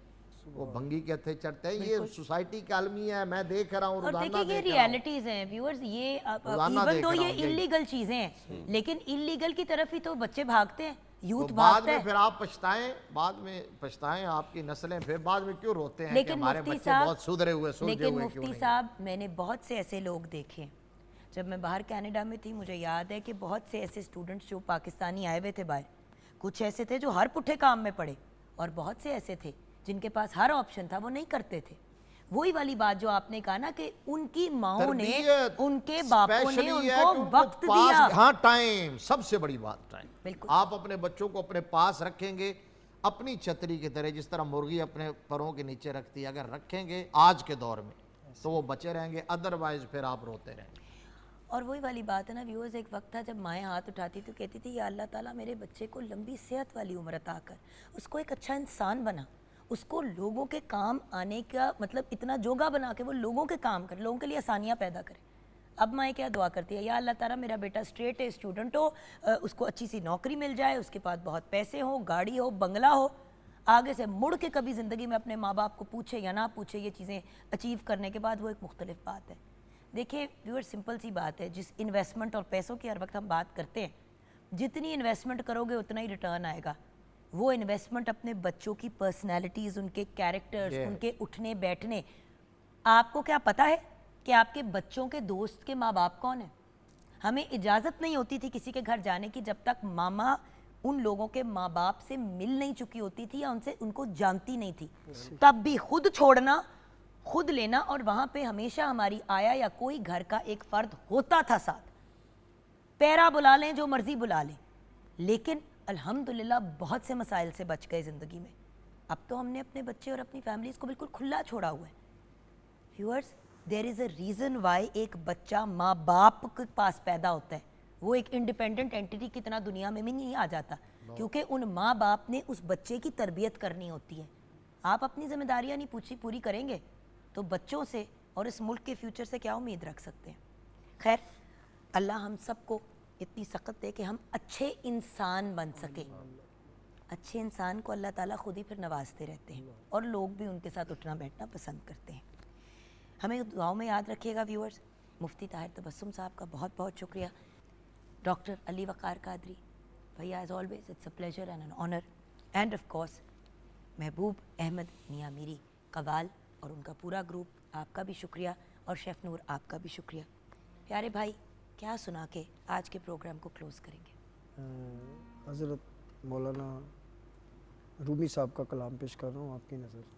وہ بھنگی کے ہتھے چڑھتے ہیں۔ یہ سوسائٹی کا المیہ ہے، میں دیکھ رہا ہوں، اور روزانہ دیکھیں یہ دیکھ رہا ہوں۔ ریالٹیز ہیں ویورز، یہ روزانہ ایون دیکھ تو رہا یہ ہوں یہی۔ انلیگل چیزیں ہیں، لیکن انلیگل کی طرف ہی تو بچے بھاگتے ہیں، یوتھ تو بعد بھاگتا میں ہے۔ پھر آپ پچھتائیں، بعد میں پچھتائیں آپ کی نسلیں، پھر بعد میں کیوں روتے ہیں کہ لیکن ہمارے مفتی بچے صاحب، بہت سدھرے ہوئے سلجھے لیکن ہوئے کیوں مفتی نہیں۔ صاحب میں نے بہت سے ایسے لوگ دیکھے ہیں، جب میں باہر کینیڈا میں تھی مجھے یاد ہے کہ بہت سے ایسے اسٹوڈنٹس جو پاکستانی آئے ہوئے تھے باہر، کچھ ایسے تھے جو ہر پٹھے کام میں پڑے، اور بہت سے ایسے تھے جن کے پاس ہر آپشن تھا وہ نہیں کرتے تھے۔ وہی والی بات جو آپ نے کہا نا کہ ان کی ماؤں نے، تربیت ان کے باپوں نے اسپیشلی ان یہ ہے کو کہ وقت پاس، دیا۔ ہاں ٹائم، سب سے بڑی بات ٹائم۔ بالکل۔ آپ اپنے بچوں کو اپنے پاس رکھیں گے اپنی چھتری کی طرح، جس طرح مرغی اپنے پروں کے نیچے رکھتی ہے، اگر رکھیں گے آج کے دور میں تو وہ بچے رہیں گے، ادروائز پھر آپ روتے رہیں گے۔ اور وہی والی بات ہے نا ویورز، ایک وقت تھا جب مائیں ہاتھ اٹھاتی تو کہتی تھی یا اللہ تعالیٰ میرے بچے کو لمبی صحت والی عمر عطا کر، اس کو ایک اچھا انسان بنا، اس کو لوگوں کے کام آنے کا مطلب اتنا جوگا بنا کے وہ لوگوں کے کام کرے، لوگوں کے لیے آسانیاں پیدا کرے۔ اب مائیں کیا دعا کرتی ہے، یا اللہ تعالیٰ میرا بیٹا اسٹریٹ ہے، اسٹوڈنٹ ہو، اس کو اچھی سی نوکری مل جائے، اس کے پاس بہت پیسے ہو، گاڑی ہو، بنگلہ ہو، آگے سے مڑ کے کبھی زندگی میں اپنے ماں باپ کو پوچھے یا نہ پوچھے، یہ چیزیں اچیو کرنے کے بعد وہ ایک مختلف بات ہے۔ دیکھیں ویور، سمپل سی بات ہے، جس انویسٹمنٹ اور پیسوں کی ہر وقت ہم بات کرتے ہیں، جتنی انویسٹمنٹ کرو گے اتنا ہی ریٹرن آئے گا۔ وہ انویسٹمنٹ اپنے بچوں کی پرسنالٹیز، ان کے کیریکٹرز، ان کے اٹھنے بیٹھنے۔ آپ کو کیا پتہ ہے کہ آپ کے بچوں کے دوست کے ماں باپ کون ہیں؟ ہمیں اجازت نہیں ہوتی تھی کسی کے گھر جانے کی جب تک ماما ان لوگوں کے ماں باپ سے مل نہیں چکی ہوتی تھی یا ان کو جانتی نہیں تھی، تب بھی خود چھوڑنا، خود لینا، اور وہاں پہ ہمیشہ ہماری آیا یا کوئی گھر کا ایک فرد ہوتا تھا ساتھ، پیرا بلا لیں جو مرضی بلا لیں۔ لیکن الحمدللہ بہت سے مسائل سے بچ گئے زندگی میں۔ اب تو ہم نے اپنے بچے اور اپنی فیملیز کو بالکل کھلا چھوڑا ہوا ہے۔ Viewers, there is a reason why ایک بچہ ماں باپ کے پاس پیدا ہوتا ہے، وہ ایک انڈیپینڈنٹ اینٹی کی طرح دنیا میں بھی نہیں آ جاتا، کیونکہ ان ماں باپ نے اس بچے کی تربیت کرنی ہوتی ہے۔ آپ اپنی ذمہ داریاں نہیں پوری کریں گے تو بچوں سے اور اس ملک کے فیوچر سے کیا امید رکھ سکتے ہیں؟ خیر، اللہ ہم سب کو اتنی سخت دے کہ ہم اچھے انسان بن سکیں۔ اچھے انسان کو اللہ تعالیٰ خود ہی پھر نوازتے رہتے ہیں، اور لوگ بھی ان کے ساتھ اٹھنا بیٹھنا پسند کرتے ہیں۔ ہمیں دعاؤں میں یاد رکھیے گا ویورز۔ مفتی طاہر تبسم صاحب کا بہت بہت شکریہ، ڈاکٹر علی وقار قادری بھیا، as always it's a pleasure and an honour, and of course Mahboob Ahmed میاں میری قوال اور ان کا پورا گروپ، آپ کا بھی شکریہ، اور شیف نور آپ کا بھی شکریہ۔ پیارے بھائی، کیا سنا کے آج کے پروگرام کو کلوز کریں گے؟ حضرت مولانا رومی صاحب کا کلام پیش کر رہا ہوں آپ کی نظر۔